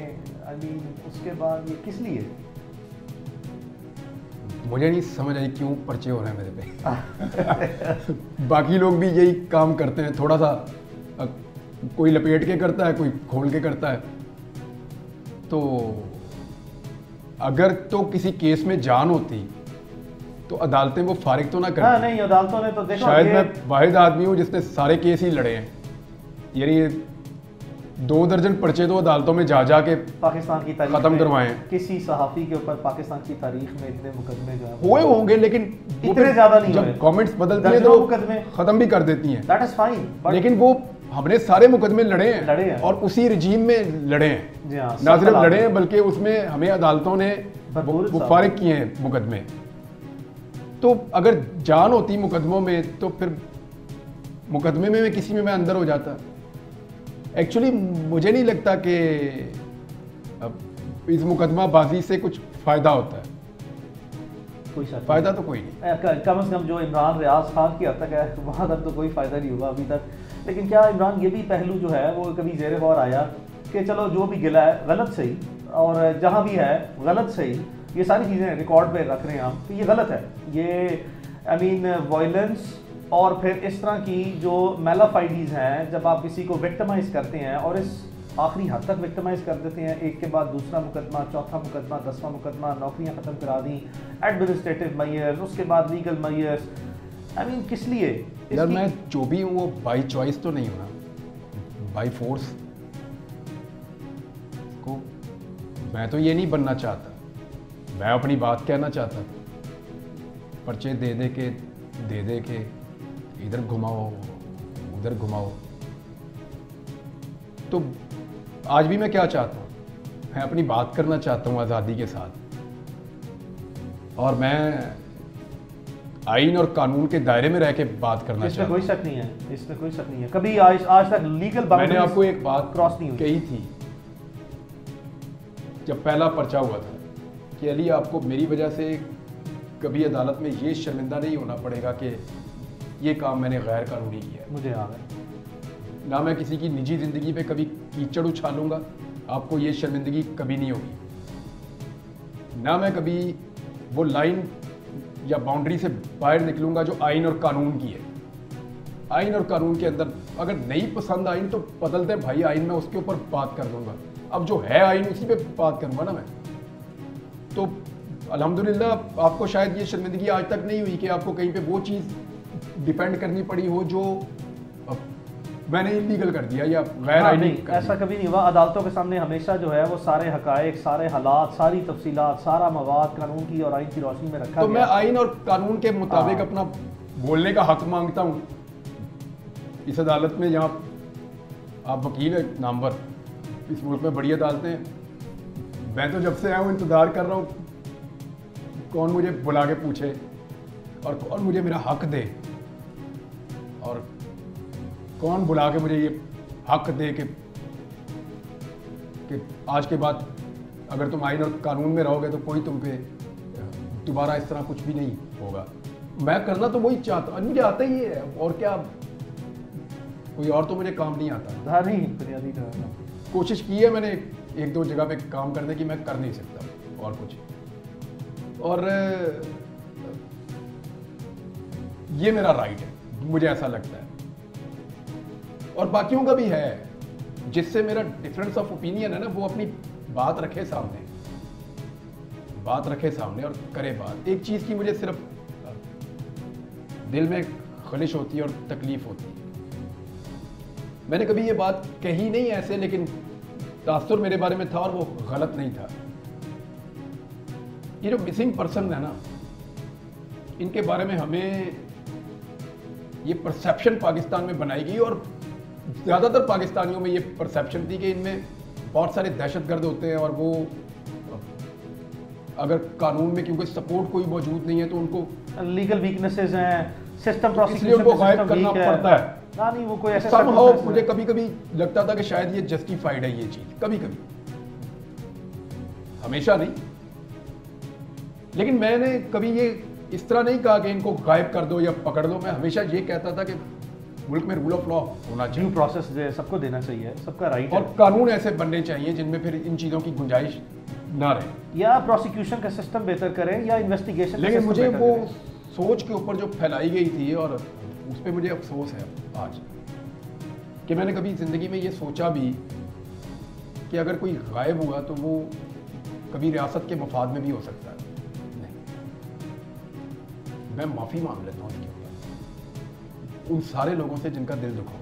[SPEAKER 2] आई मीन उसके बाद ये किस लिए?
[SPEAKER 1] मुझे नहीं समझ आई क्यों पर्चे हो रहे हैं मेरे पे। बाकी लोग भी यही काम करते हैं, थोड़ा सा कोई लपेट के करता है, कोई खोल के करता है। तो अगर तो किसी केस में जान होती तो अदालतें वो फारिग तो ना करती।
[SPEAKER 2] हाँ, नहीं, अदालतों ने तो देखो,
[SPEAKER 1] शायद मैं वाहिद आदमी हूँ जिसने सारे केस ही लड़े हैं, यानी 2 दर्जन पर्चे तो अदालतों में जा जा के
[SPEAKER 2] पाकिस्तान की तारीख
[SPEAKER 1] खत्म
[SPEAKER 2] में
[SPEAKER 1] करवाएं।
[SPEAKER 2] किसी सहाफ़ी के ऊपर पाकिस्तान की तारीख में इतने मुकदमे जो है
[SPEAKER 1] हुए होंगे, लेकिन वो
[SPEAKER 2] इतने
[SPEAKER 1] फिर
[SPEAKER 2] ज्यादा नहीं हुए।
[SPEAKER 1] जब गवर्नमेंट्स बदलती है
[SPEAKER 2] दर्जनों
[SPEAKER 1] तो
[SPEAKER 2] मुकदमे
[SPEAKER 1] खत्म भी कर देती हैं।
[SPEAKER 2] दैट इज फाइन,
[SPEAKER 1] लेकिन वो हमने सारे मुकदमे लड़े
[SPEAKER 2] लड़े
[SPEAKER 1] हैं
[SPEAKER 2] हैं।
[SPEAKER 1] और उसी रजीम में लड़े हैं।
[SPEAKER 2] जी हाँ,
[SPEAKER 1] ना
[SPEAKER 2] सब
[SPEAKER 1] सिर्फ
[SPEAKER 2] खिलाफ
[SPEAKER 1] लड़े
[SPEAKER 2] हैं।
[SPEAKER 1] हैं बल्कि उसमें हमें अदालतों ने
[SPEAKER 2] भरपूर
[SPEAKER 1] वो
[SPEAKER 2] साथ।
[SPEAKER 1] फारिग किए हैं मुकदमे। तो अगर जान होती मुकदमों में तो फिर मुकदमे में किसी में मैं अंदर हो जाता। एक्चुअली मुझे नहीं लगता कि अब इस मुकदमाबाजी से कुछ फ़ायदा होता है।
[SPEAKER 2] कोई शक नहीं।
[SPEAKER 1] फ़ायदा तो कोई नहीं।
[SPEAKER 2] कम से कम जो इमरान रियाज खान की हद तक है वहाँ तक तो कोई फ़ायदा नहीं होगा अभी तक। लेकिन क्या इमरान ये भी पहलू जो है वो कभी ज़ेर गौर आया कि चलो जो भी गिला है गलत सही, और जहाँ भी है गलत सही, ये सारी चीज़ें रिकॉर्ड पे रख रहे हैं हम, तो ये गलत है। ये आई मीन वायलेंस और फिर इस तरह की जो मैलाफाइडीज़ हैं, जब आप किसी को विक्टिमाइज़ करते हैं और इस आखिरी हद तक विक्टिमाइज़ कर देते हैं, एक के बाद दूसरा मुकदमा, चौथा मुकदमा, 10वां मुकदमा, नौकरियां ख़त्म करा दी, एडमिनिस्ट्रेटिव मैयर्स, उसके बाद लीगल मैयर्स, आई मीन किस लिए?
[SPEAKER 1] यार मैं जो भी हूँ वो बाई चॉइस तो नहीं हूँ ना, बाई फोर्स। को मैं तो ये नहीं बनना चाहता, मैं अपनी बात कहना चाहता था। पर्चे दे दे के इधर घुमाओ उधर घुमाओ। तो आज भी मैं क्या चाहता हूँ, मैं अपनी बात करना चाहता हूँ आज़ादी के साथ, और मैं आइन और कानून के दायरे में रह के बात करना
[SPEAKER 2] इसमें
[SPEAKER 1] चाहता
[SPEAKER 2] कोई
[SPEAKER 1] हूँ।
[SPEAKER 2] शक नहीं है, इसमें कोई शक नहीं है। कभी आज तक लीगल
[SPEAKER 1] मैंने आपको एक बात
[SPEAKER 2] क्रॉस नहीं हुई।
[SPEAKER 1] कही थी जब पहला पर्चा हुआ था कि अली आपको मेरी वजह से कभी अदालत में ये शर्मिंदा नहीं होना पड़ेगा कि ये काम मैंने गैर कानूनी किया है।
[SPEAKER 2] मुझे याद है।
[SPEAKER 1] ना मैं किसी की निजी ज़िंदगी पे कभी कीचड़ उछालूंगा, आपको ये शर्मिंदगी कभी नहीं होगी। ना मैं कभी वो लाइन या बाउंड्री से बाहर निकलूंगा जो आइन और कानून की है। आइन और कानून के अंदर अगर नहीं पसंद आइन तो बदलते हैं भाई आइन में, उसके ऊपर बात कर दूंगा। अब जो है आइन उसी पे बात करूंगा ना मैं। तो अल्हम्दुलिल्लाह आपको शायद ये शर्मिंदगी आज तक नहीं हुई कि आपको कहीं पे वो चीज़ डिपेंड करनी पड़ी हो जो मैंने इलीगल कर दिया या गैर
[SPEAKER 2] हाँ,
[SPEAKER 1] आइनी
[SPEAKER 2] नहीं,
[SPEAKER 1] कर
[SPEAKER 2] ऐसा
[SPEAKER 1] दिया।
[SPEAKER 2] कभी नहीं हुआ। अदालतों के सामने हमेशा जो है वो सारे हकायक, सारे हालात, सारी तफसीलात, सारा मवाद कानून की और आइन की रोशनी में रखा
[SPEAKER 1] तो मैं
[SPEAKER 2] गया।
[SPEAKER 1] आइन और कानून के मुताबिक
[SPEAKER 2] हाँ।
[SPEAKER 1] अपना बोलने का हक मांगता हूँ इस अदालत में। जहाँ आप वकील है नामवर, इस मुल्क में बड़ी अदालतें हैं। मैं तो जब से आया हूँ इंतज़ार कर रहा हूँ कौन मुझे बुला के पूछे और कौन मुझे मेरा हक दे, और कौन बुला के मुझे ये हक दे कि आज के बाद अगर तुम आइन और कानून में रहोगे तो कोई तुम पे दोबारा इस तरह कुछ भी नहीं होगा। मैं करना तो वही चाहता, मुझे आता ही है, और क्या, कोई और तो मुझे काम नहीं आता।
[SPEAKER 2] हाँ, नहीं बुनियादी तो है।
[SPEAKER 1] कोशिश की है मैंने एक दो जगह पे काम करने की, मैं कर नहीं सकता और कुछ। और ये मेरा राइट है, मुझे ऐसा लगता है, और बाकियों का भी है। जिससे मेरा डिफरेंस ऑफ ओपिनियन है ना, वो अपनी बात रखे सामने, बात रखे सामने और करे बात। एक चीज़ की मुझे सिर्फ दिल में खलिश होती है और तकलीफ होती है। मैंने कभी ये बात कही नहीं ऐसे, लेकिन तासुर मेरे बारे में था और वो गलत नहीं था। ये जो मिसिंग पर्सन है ना, इनके बारे में हमें ये परसेप्शन पाकिस्तान में बनाई गई, और ज़्यादातर पाकिस्तानियों में ये परसेप्शन थी कि इनमें बहुत सारे दहशतगर्द होते हैं, और वो अगर कानून में क्योंकि सपोर्ट कोई मौजूद नहीं है तो उनको
[SPEAKER 2] लीगल वीकनेसेस हैं, सिस्टम
[SPEAKER 1] तो इसलिए उनको गायब करना पड़ता है।
[SPEAKER 2] ना नहीं, वो कोई ऐसे
[SPEAKER 1] Somehow मुझे कभी कभी लगता था कि शायद ये जस्टिफाइड है ये चीज़, कभी कभी, हमेशा नहीं। लेकिन मैंने कभी ये इस तरह नहीं कहा कि इनको गायब कर दो या पकड़ दो। मैं हमेशा ये कहता था कि मुल्क में रूल ऑफ लॉ होना
[SPEAKER 2] ड्यू
[SPEAKER 1] चाहिए,
[SPEAKER 2] प्रोसेस सबको देना चाहिए, सबका राइट
[SPEAKER 1] और
[SPEAKER 2] है।
[SPEAKER 1] कानून ऐसे बनने चाहिए जिनमें फिर इन चीज़ों की गुंजाइश ना रहे।
[SPEAKER 2] या प्रोसिक्यूशन का सिस्टम बेहतर करें या इन्वेस्टिगेशन।
[SPEAKER 1] लेकिन मुझे वो सोच के ऊपर जो फैलाई गई थी, और उस पर मुझे अफसोस है आज कि मैंने कभी ज़िंदगी में ये सोचा भी कि अगर कोई गायब हुआ तो वो कभी रियासत के मफाद में भी हो सकता है। नहीं, मैं माफ़ी मांग लेता हूँ इसके ऊपर उन सारे लोगों से जिनका दिल दुखा हो।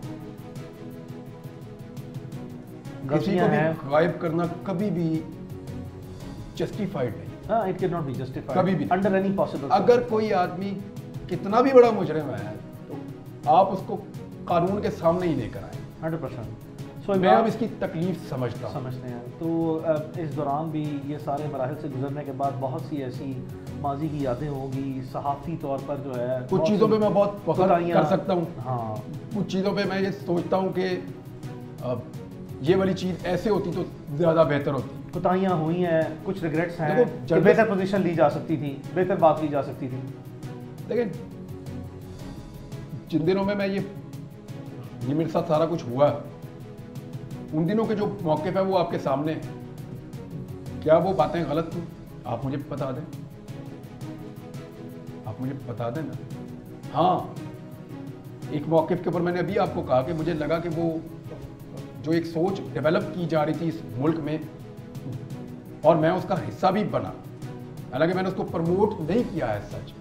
[SPEAKER 1] किसी को
[SPEAKER 2] गलतियां
[SPEAKER 1] भी
[SPEAKER 2] हैं।
[SPEAKER 1] गायब करना कभी भी जस्टिफाइड नहीं,
[SPEAKER 2] हाँ, it can not be justified
[SPEAKER 1] कभी भी
[SPEAKER 2] अंडर एनी पॉसिबल।
[SPEAKER 1] अगर कोई आदमी कितना भी बड़ा मुजरिम है तो आप उसको कानून के सामने ही लेकर आए।
[SPEAKER 2] 100%। सो
[SPEAKER 1] मैं अब इसकी तकलीफ समझता हूँ।
[SPEAKER 2] समझते हैं तो इस दौरान भी ये सारे मराहल से गुजरने के बाद बहुत सी ऐसी माजी की यादें होंगी, सहाफ़ी तौर पर जो है
[SPEAKER 1] कुछ चीज़ों पे मैं बहुत फख्र
[SPEAKER 2] कोताहियां-
[SPEAKER 1] कर सकता हूँ,
[SPEAKER 2] हाँ,
[SPEAKER 1] कुछ चीज़ों पे मैं ये सोचता हूँ कि ये वाली चीज़ ऐसे होती तो ज़्यादा बेहतर होती।
[SPEAKER 2] कोताहियां हुई हैं, कुछ रिग्रेट्स हैं
[SPEAKER 1] देखो,
[SPEAKER 2] कि
[SPEAKER 1] जर्नलिस्ट-
[SPEAKER 2] बेहतर पोजीशन ली जा सकती थी, बेहतर बात ली जा सकती थी।
[SPEAKER 1] देखिए जिन दिनों में मैं ये मेरे साथ सारा कुछ हुआ, उन दिनों के जो मौक़िफ़ है वो आपके सामने हैं। क्या वो बातें गलत थी? आप मुझे बता दें, आप मुझे बता दें ना। हाँ, एक मौक़िफ़ के ऊपर मैंने अभी आपको कहा कि मुझे लगा कि वो जो एक सोच डेवलप की जा रही थी इस मुल्क में, और मैं उसका हिस्सा भी बना, हालांकि मैंने उसको प्रमोट नहीं किया है सच,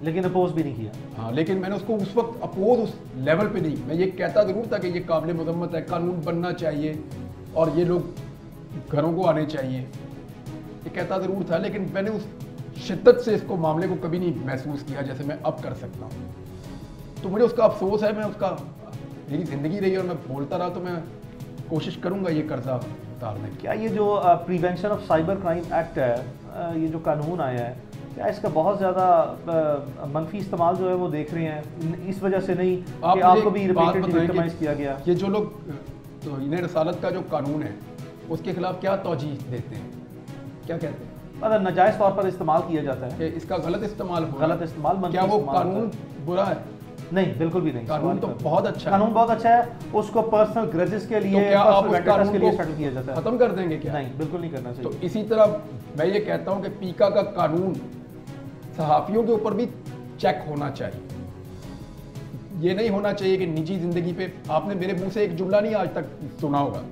[SPEAKER 2] लेकिन अपोज भी नहीं किया।
[SPEAKER 1] हाँ, लेकिन मैंने उसको उस वक्त अपोज उस लेवल पे नहीं। मैं ये कहता ज़रूर था कि ये काबिल मज़म्मत है, कानून बनना चाहिए और ये लोग घरों को आने चाहिए, ये कहता ज़रूर था, लेकिन मैंने उस शिद्दत से इसको मामले को कभी नहीं महसूस किया जैसे मैं अब कर सकता हूँ। तो मुझे उसका अफसोस है। मैं उसका, मेरी ज़िंदगी रही और मैं बोलता रहा, तो मैं कोशिश करूँगा ये कर्जा उतारने की।
[SPEAKER 2] क्या ये जो prevention of cyber crime act है, ये जो कानून आया है, क्या इसका बहुत ज़्यादा मनफी इस्तेमाल जो है वो देख रहे हैं, इस वजह से नहीं कि आपको भी रिपीटेडली विक्टिमाइज किया गया?
[SPEAKER 1] ये जो लोग तो इन्हें रसालत का जो कानून है उसके खिलाफ क्या तौजीह देते हैं, क्या कहते हैं?
[SPEAKER 2] मतलब नाजायज़ तौर पर इस्तेमाल किया जाता है,
[SPEAKER 1] कि इसका गलत इस्तेमाल हो रहा है।
[SPEAKER 2] गलत इस्तेमाल, मनफी
[SPEAKER 1] क्या वो
[SPEAKER 2] इस्तेमाल
[SPEAKER 1] कानून
[SPEAKER 2] होता है?
[SPEAKER 1] बुरा है?
[SPEAKER 2] नहीं, बिल्कुल भी नहीं।
[SPEAKER 1] कानून तो बहुत अच्छा है।
[SPEAKER 2] कानून बहुत अच्छा है, उसको पर्सनल ग्रजेस के
[SPEAKER 1] तो
[SPEAKER 2] लिए,
[SPEAKER 1] क्या आप
[SPEAKER 2] पर्सनल
[SPEAKER 1] उस
[SPEAKER 2] वेंडेटास
[SPEAKER 1] कानून
[SPEAKER 2] के लिए
[SPEAKER 1] को
[SPEAKER 2] सेटल किया जाता है?
[SPEAKER 1] खत्म कर देंगे क्या?
[SPEAKER 2] नहीं, बिल्कुल नहीं करना
[SPEAKER 1] तो
[SPEAKER 2] चाहिए।
[SPEAKER 1] इसी तरह मैं ये कहता हूँ कि पीका का कानून सहाफ़ियों के ऊपर भी चेक होना चाहिए। ये नहीं होना चाहिए कि निजी जिंदगी पे, आपने मेरे मुंह से एक जुमला नहीं आज तक सुना होगा,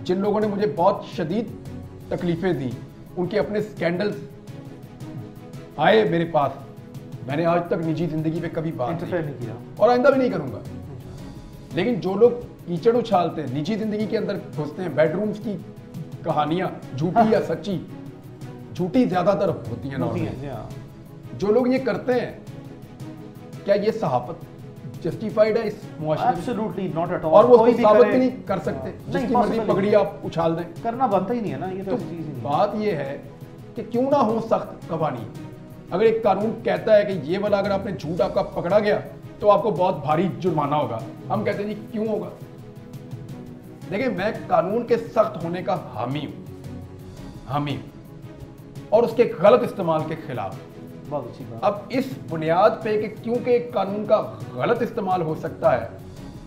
[SPEAKER 1] जिन लोगों ने मुझे बहुत शदीद तकलीफें दी, उनके अपने स्कैंडल्स आए मेरे पास, मैंने आज तक निजी जिंदगी पे कभी बात
[SPEAKER 2] इंटरफेयर नहीं किया।
[SPEAKER 1] और आइंदा भी नहीं करूंगा। लेकिन जो लोग कीचड़ उछालते हैं, निजी जिंदगी के अंदर घुसते हैं, बेडरूम्स की कहानियां झूठी या सच्ची, झूठी ज्यादातर होती हैं
[SPEAKER 2] होती
[SPEAKER 1] नॉर्मली।
[SPEAKER 2] है, हाँ।
[SPEAKER 1] जो लोग ये करते हैं, क्या ये सहाफत जस्टिफाइड है इस मुआशरे में?
[SPEAKER 2] Absolutely not at all।
[SPEAKER 1] और वो
[SPEAKER 2] कोई
[SPEAKER 1] उसको
[SPEAKER 2] भी
[SPEAKER 1] साबित
[SPEAKER 2] करे-
[SPEAKER 1] भी नहीं कर सकते,
[SPEAKER 2] नहीं,
[SPEAKER 1] जिसकी मर्जी
[SPEAKER 2] possible
[SPEAKER 1] पगड़ी
[SPEAKER 2] नहीं।
[SPEAKER 1] आप उछाल दें।
[SPEAKER 2] करना बनता ही नहीं है ना, ये तो
[SPEAKER 1] तो
[SPEAKER 2] ऐसी चीज़ ही नहीं है।
[SPEAKER 1] बात ये है कि क्यों ना हो सख्त कवानीन। अगर एक कानून कहता है कि ये वाला अगर आपने झूठ आपका पकड़ा गया तो आपको बहुत भारी जुर्माना होगा, हम कहते हैं जी क्यों होगा? देखिए, मैं कानून के सख्त होने का हामी हूं और उसके गलत इस्तेमाल के खिलाफ।
[SPEAKER 2] बहुत अच्छी बात।
[SPEAKER 1] अब इस बुनियाद पे कि क्योंकि एक कानून का गलत इस्तेमाल हो सकता है,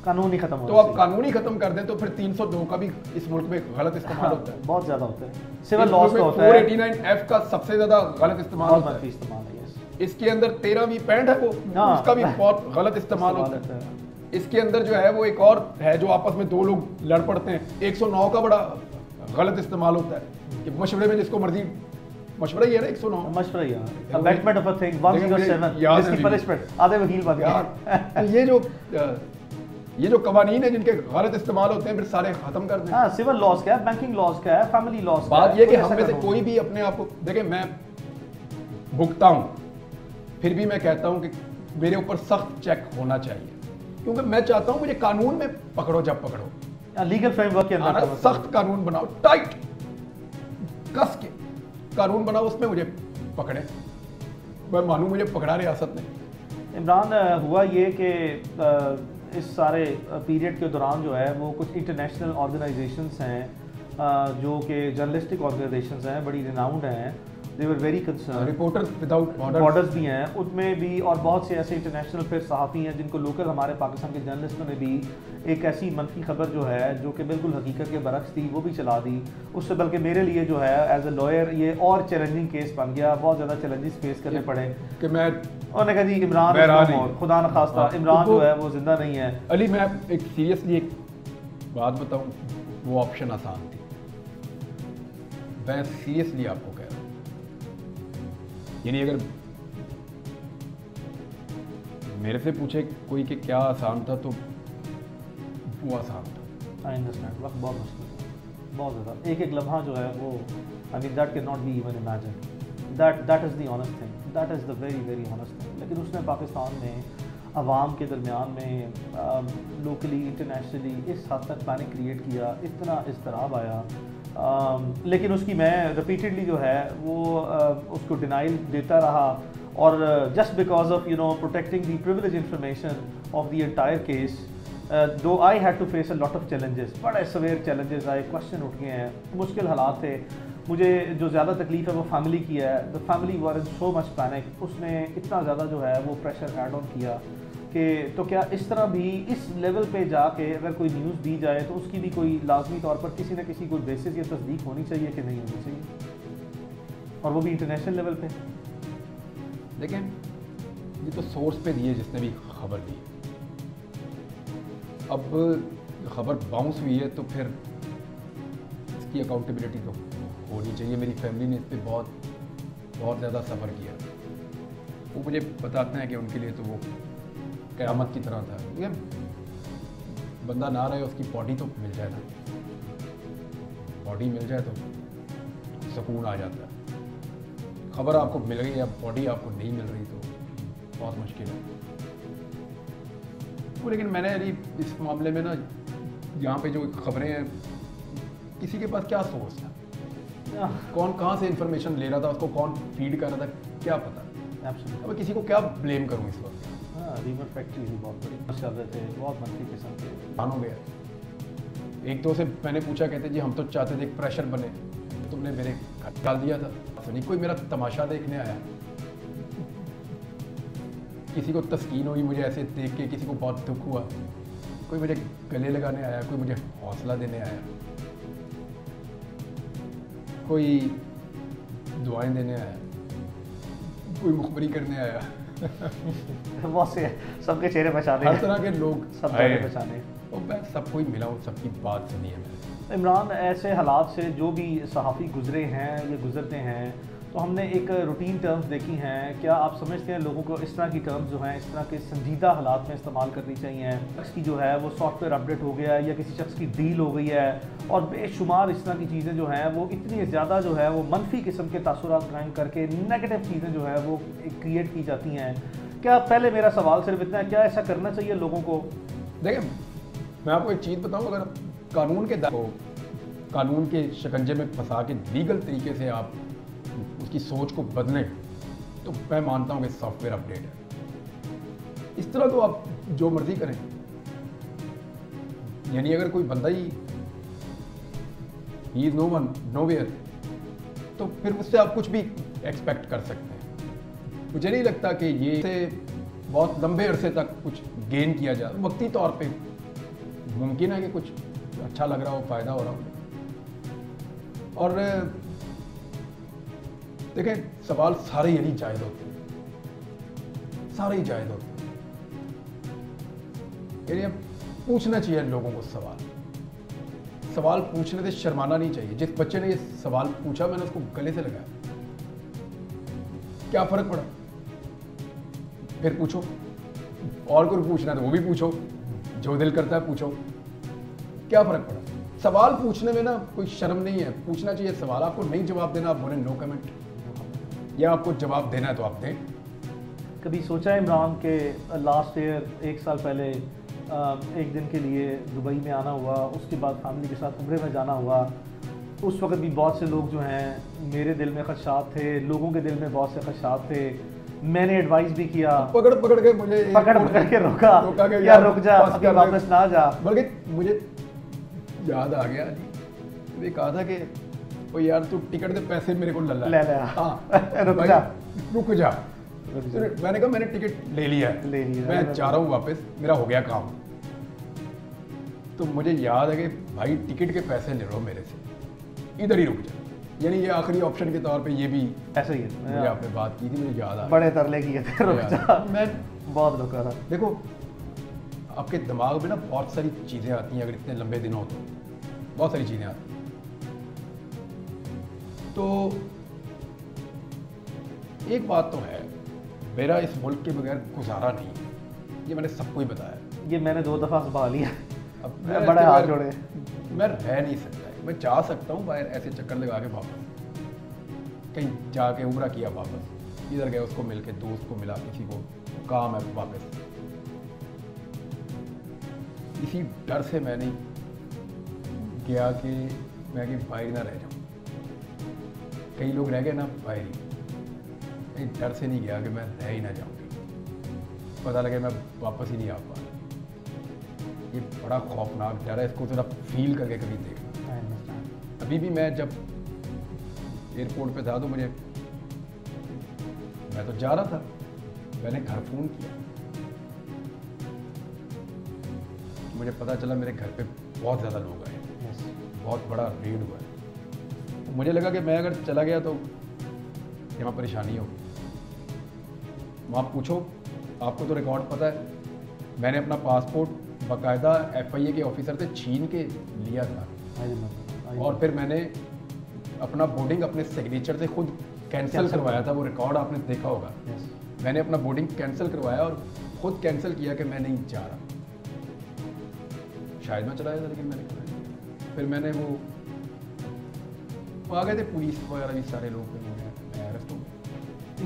[SPEAKER 2] कानून ही खत्म हो
[SPEAKER 1] तो आप कानून ही खत्म कर दें, तो फिर 302 का भी इस मुल्क में गलत इस्तेमाल होता है।
[SPEAKER 2] बहुत ज्यादा होता है। सिविल
[SPEAKER 1] इस
[SPEAKER 2] लॉस
[SPEAKER 1] मुल्क
[SPEAKER 2] का
[SPEAKER 1] में
[SPEAKER 2] होता है,
[SPEAKER 1] 489F का सबसे ज्यादा गलत इस्तेमाल
[SPEAKER 2] बहुत
[SPEAKER 1] होता
[SPEAKER 2] मनफी
[SPEAKER 1] है।
[SPEAKER 2] इस्तेमाल है। yes।
[SPEAKER 1] इसके अंदर 13वीं पैंट है वो,
[SPEAKER 2] हाँ।
[SPEAKER 1] उसका भी बहुत गलत इस्तेमाल होता है।
[SPEAKER 2] है।
[SPEAKER 1] इसके अंदर जो है वो एक और है जो आपस में दो लोग लड़ पड़ते हैं, 109 का बड़ा गलत इस्तेमाल होता है कि मशवरे में जिसको मर्जी, मशवरा ही है ना 109।
[SPEAKER 2] मशवरा ही है। अबैटमेंट ऑफ अ थिंग 107
[SPEAKER 1] याद है
[SPEAKER 2] जिसकी
[SPEAKER 1] भी।
[SPEAKER 2] पनिशमेंट आधे वकील बन
[SPEAKER 1] यार,
[SPEAKER 2] गए।
[SPEAKER 1] तो ये जो कवानीन है जिनके गलत इस्तेमाल होते हैं, फिर सारे खत्म कर दें।
[SPEAKER 2] हाँ, सिविल लॉस का है, बैंकिंग लॉस का है, फैमिली लॉस का
[SPEAKER 1] बात
[SPEAKER 2] है।
[SPEAKER 1] ये कि
[SPEAKER 2] कोई
[SPEAKER 1] हम
[SPEAKER 2] ऐसा
[SPEAKER 1] में से
[SPEAKER 2] कानून
[SPEAKER 1] कोई भी अपने आप को देखे, मैं भुगता हूं, फिर भी मैं कहता हूं कि मेरे ऊपर सख्त चेक होना चाहिए, क्योंकि मैं चाहता हूं मुझे कानून में पकड़ो, जब पकड़ो
[SPEAKER 2] लीगल फ्रेमवर्क के अंदर का
[SPEAKER 1] सख्त कानून बनाओ, टाइट कस के कानून बनाओ, उसमें मुझे पकड़े, मैं मानूं मुझे पकड़ा रियासत ने।
[SPEAKER 2] इमरान, हुआ ये कि इस सारे पीरियड के दौरान जो है वो कुछ इंटरनेशनल ऑर्गेनाइजेशंस हैं जो कि जर्नलिस्टिक ऑर्गेनाइजेशंस हैं, बड़ी रिनाउंड हैं, they were very concern.
[SPEAKER 1] Reporters without
[SPEAKER 2] borders भी हैं उनमें भी, और बहुत से ऐसे इंटरनेशनल फिर सहाफ़ी हैं जिनको लोकल हमारे पाकिस्तान के जर्नलिस्टों ने भी एक ऐसी मनफी खबर जो है जो कि बिल्कुल हकीकत के बरक्स थी वो भी चला दी। उससे बल्कि मेरे लिए जो है एज ए लॉयर ये और चैलेंजिंग केस बन गया, बहुत ज़्यादा चैलेंजेस फेस करने पड़े
[SPEAKER 1] कि मैं
[SPEAKER 2] उन्होंने कहा जी इमरान और खुदा न खास्ता इमरान जो है वो जिंदा नहीं है।
[SPEAKER 1] अली, मैं एक सीरियसली एक बात बताऊं, वो ऑप्शन आसान थी, मैं सीरियसली आपको कह रहा हूं, यानी अगर मेरे से पूछे कोई कि क्या आसान था, तो वो आसान था।
[SPEAKER 2] आई अंडरस्टैंड, वक्त बहुत मुश्किल है, बहुत ज़्यादा। एक एक लम्हा जो है वो, I mean that can not be even imagine, that is the honest thing, that is the very very honest thing. लेकिन उसने पाकिस्तान में अवाम के दरमियान में लोकली इंटरनेशनली इस हद तक पैनिक क्रिएट किया, इतना इज़्तिराब आया, लेकिन उसकी मैं रिपीटेडली जो है वो उसको डिनाइल देता रहा। और just because of protecting the privilege information of the entire case, though I had to face a lot of challenges, बड़े सवेयर चैलेंजेस आए, क्वेश्चन उठ गए हैं, मुश्किल हालात थे। मुझे जो ज़्यादा तकलीफ है वो फैमिली की है, the family were in so much panic, उसने इतना ज़्यादा जो है वो प्रेशर ऐड ऑन किया कि तो क्या इस तरह भी इस लेवल पे जाके अगर कोई न्यूज़ दी जाए तो उसकी भी कोई लाजमी तौर पर किसी न किसी कोई बेसिस या तस्दीक होनी चाहिए कि नहीं होनी चाहिए, और वो भी इंटरनेशनल लेवल पे।
[SPEAKER 1] लेकिन ये तो सोर्स पे दिए जिसने भी खबर दी, अब खबर बाउंस हुई है तो फिर इसकी अकाउंटेबिलिटी तो होनी चाहिए। मेरी फैमिली ने इस पर बहुत ज़्यादा सफ़र किया, वो मुझे बताते हैं कि उनके लिए तो वो क़यामत की तरह था। लेकिन बंदा ना रहे, उसकी बॉडी तो मिल जाए ना, बॉडी मिल जाए तो सुकून आ जाता है। खबर आपको मिल गई, अब बॉडी आपको नहीं मिल रही तो बहुत मुश्किल है वो। लेकिन मैंने इस मामले में ना, यहाँ पे जो खबरें हैं, किसी के पास क्या सोर्स था, कौन कहाँ से इंफॉर्मेशन ले रहा था, उसको कौन फीड कर रहा था, क्या पता। अब किसी को क्या ब्लेम करूँ इस वक्त।
[SPEAKER 2] रीवर फैक्ट्री भी बहुत बड़ी चल रहे थे, बहुत मंफी किस्म के
[SPEAKER 1] हो गया। एक दो से मैंने पूछा, कहते जी हम तो चाहते थे एक प्रेशर बने, तुमने मेरे घर डाल दिया था। नहीं कोई मेरा तमाशा देखने आया, किसी को तस्कीन हुई मुझे ऐसे देख के, किसी को बहुत दुख हुआ, कोई मुझे गले लगाने आया, कोई मुझे हौसला देने आया, कोई दुआएं देने आया, कोई मुखबरी करने आया।
[SPEAKER 2] बहुत से सबके चेहरे पहचाने,
[SPEAKER 1] हर तरह के लोग
[SPEAKER 2] सब पहचाने,
[SPEAKER 1] और मैं सबको ही मिला हूँ, सबकी बात सुनी है मैंने।
[SPEAKER 2] इमरान, ऐसे हालात से जो भी सहाफ़ी गुजरे हैं या गुजरते हैं, तो हमने एक रूटीन टर्म्स देखी हैं, क्या आप समझते हैं लोगों को इस तरह की टर्म्स जो हैं इस तरह के संजीदा हालात में इस्तेमाल करनी चाहिए? शख्स की जो है वो सॉफ्टवेयर अपडेट हो गया है या किसी शख्स की डील हो गई है, और बेशुमार इस तरह की चीज़ें जो हैं वो इतनी ज़्यादा जो है वो मनफी किस्म के तासुरात कायम करके नेगेटिव चीज़ें जो है वो क्रिएट की जाती हैं। क्या, पहले मेरा सवाल सिर्फ इतना है, क्या ऐसा करना चाहिए लोगों को?
[SPEAKER 1] देखिए, मैं आपको एक चीज़ बताऊँ, अगर कानून के शिकंजे में फंसा के लीगल तरीके से आप उसकी सोच को बदलें, तो मैं मानता हूँ कि सॉफ्टवेयर अपडेट है। इस तरह तो आप जो मर्जी करें, यानी अगर कोई बंदा he is no one nowhere, तो फिर उससे आप कुछ भी एक्सपेक्ट कर सकते हैं। मुझे नहीं लगता कि ये से बहुत लंबे अरसे तक कुछ गेन किया जाए। वक्ती तौर पे मुमकिन है कि कुछ अच्छा लग रहा हो, फ़ायदा हो रहा हो, और देखें सवाल सारे यही जायज़ होते हैं, सारे ही जायज़ होते हैं। यानी अब पूछना चाहिए लोगों को सवाल पूछने से शर्माना नहीं चाहिए। जिस बच्चे ने ये सवाल पूछा, मैंने उसको गले से लगाया, क्या फ़र्क पड़ा, फिर पूछो, और कोई पूछना है तो वो भी पूछो, जो दिल करता है पूछो, क्या फ़र्क पड़ा। सवाल पूछने में ना कोई शर्म नहीं है, पूछना चाहिए सवाल। आपको नहीं जवाब देना, आप बोले नो कमेंट, या आपको जवाब देना है तो आप दें।
[SPEAKER 2] कभी सोचा है इमरान के लास्ट ईयर, एक साल पहले एक दिन के लिए दुबई में आना हुआ, उसके बाद फैमिली के साथ उम्रे में जाना हुआ, उस वक्त भी बहुत से लोग जो हैं, मेरे दिल में खदशात थे, लोगों के दिल में बहुत से खदशात थे, मैंने एडवाइस भी किया,
[SPEAKER 1] पकड़ के मुझे
[SPEAKER 2] पकड़ के रोका या रुक जा, अभी वापस ना जा।
[SPEAKER 1] बल्कि मुझे याद आ गया, ये कहा था कि ओ यार तू टिकट के पैसे मेरे को ले ले, हाँ रुक जा। मैंने कहा मैंने टिकट ले लिया, मैं जा रहा हूँ वापस, मेरा हो गया काम। तो मुझे याद है कि भाई टिकट के पैसे ले लो मेरे से, इधर ही रुक जा। यानी ये आखिरी ऑप्शन के तौर पे ये भी
[SPEAKER 2] ऐसा ही है।
[SPEAKER 1] मुझे आपने बात की थी, मुझे याद आ
[SPEAKER 2] बड़े तरले किए थे, रुक जा। मैं बहुत रुका था।
[SPEAKER 1] देखो आपके दिमाग में ना बहुत सारी चीज़ें आती हैं, अगर इतने लंबे दिन हो तो बहुत सारी चीज़ें आती हैं। तो एक बात तो है, मेरा इस मुल्क के बगैर गुजारा नहीं, ये मैंने सबको ही बताया।
[SPEAKER 2] ये मैंने 2 दफ़ा संभाल लिया,
[SPEAKER 1] अब
[SPEAKER 2] बड़े हाथ जोड़े।
[SPEAKER 1] मैं रह नहीं सकता, मैं जा सकता हूँ बाहर ऐसे चक्कर लगा के वापस, कहीं जाके उम्रा किया वापस, इधर गए उसको मिल के, दोस्त को मिला, किसी को काम है वापस। इसी डर से मैं नहीं गया कि मैं कि बाहर ना रह जाऊँ। कई लोग रह गए ना बाहर ही, कहीं डर से नहीं गया कि मैं रह ही ना जाऊँ, पता लगे मैं वापस ही नहीं आ पा रहा। ये बड़ा खौफनाक डर है, इसको थोड़ा फील करके कभी देखना। अभी भी मैं जब एयरपोर्ट पे था तो मैं तो जा रहा था, मैंने घर फ़ोन किया, मुझे पता चला मेरे घर पे बहुत ज़्यादा लोग आए, बहुत बड़ा रेड हुआ है। मुझे लगा कि मैं अगर चला गया तो यहाँ परेशानी होगी। वहाँ पूछो, आपको तो रिकॉर्ड पता है, मैंने अपना पासपोर्ट बाकायदा FIA के ऑफिसर से छीन के लिया था, और फिर मैंने अपना बोर्डिंग अपने सिग्नेचर से खुद कैंसिल करवाया था। वो रिकॉर्ड आपने देखा होगा। मैंने अपना बोर्डिंग कैंसिल करवाया और खुद कैंसिल किया कि मैं नहीं जा रहा। शायद मैं चला जाता, लेकिन मैंने कराया। फिर मैंने वो आ गए थे पुलिस वगैरह भी, सारे लोग अरेस्ट हो गए।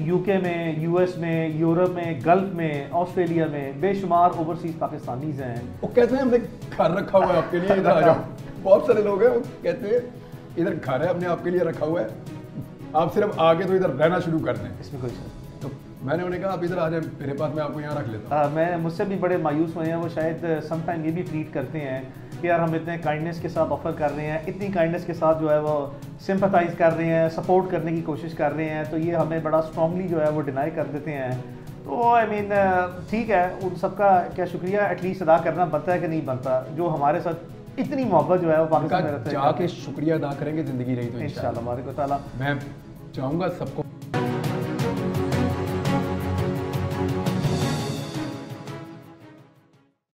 [SPEAKER 2] UK में, US में, यूरोप में, गल्फ में, ऑस्ट्रेलिया में बेशुमार ओवरसीज पाकिस्तानीज हैं।
[SPEAKER 1] वो कहते हैं हमने घर रखा हुआ है आपके लिए, इधर आ जाओ। बहुत सारे लोग हैं वो कहते हैं इधर घर है हमने आपके लिए रखा हुआ है, आप सिर्फ आगे तो इधर रहना शुरू कर दें।
[SPEAKER 2] इसमें कोई शक।
[SPEAKER 1] तो मैंने उन्हें कहा आप इधर आ जाए मेरे पास, मैं आपको यहाँ रख लेता हूँ।
[SPEAKER 2] मैं मुझसे भी बड़े मायूस हुए हैं, वो शायद समटाइम ये भी ट्रीट करते हैं कि यार हम इतने काइंडनेस के साथ ऑफर कर रहे हैं, इतनी काइंडनेस के साथ जो है वो सिंपथाइज कर रहे हैं, सपोर्ट करने की कोशिश कर रहे हैं, तो ये हमें बड़ा स्ट्रांगली जो है वो डिनाई कर देते हैं। तो आई मीन ठीक है, उन सबका क्या शुक्रिया एटलीस्ट अदा करना बनता है कि नहीं बनता, जो हमारे साथ इतनी मोहब्बत जो है वो पाकिस्तान में रहते हैं।
[SPEAKER 1] जाके शुक्रिया अदा करेंगे, ज़िंदगी रही तो
[SPEAKER 2] इंशाल्लाह।
[SPEAKER 1] मैं चाहूँगा सबको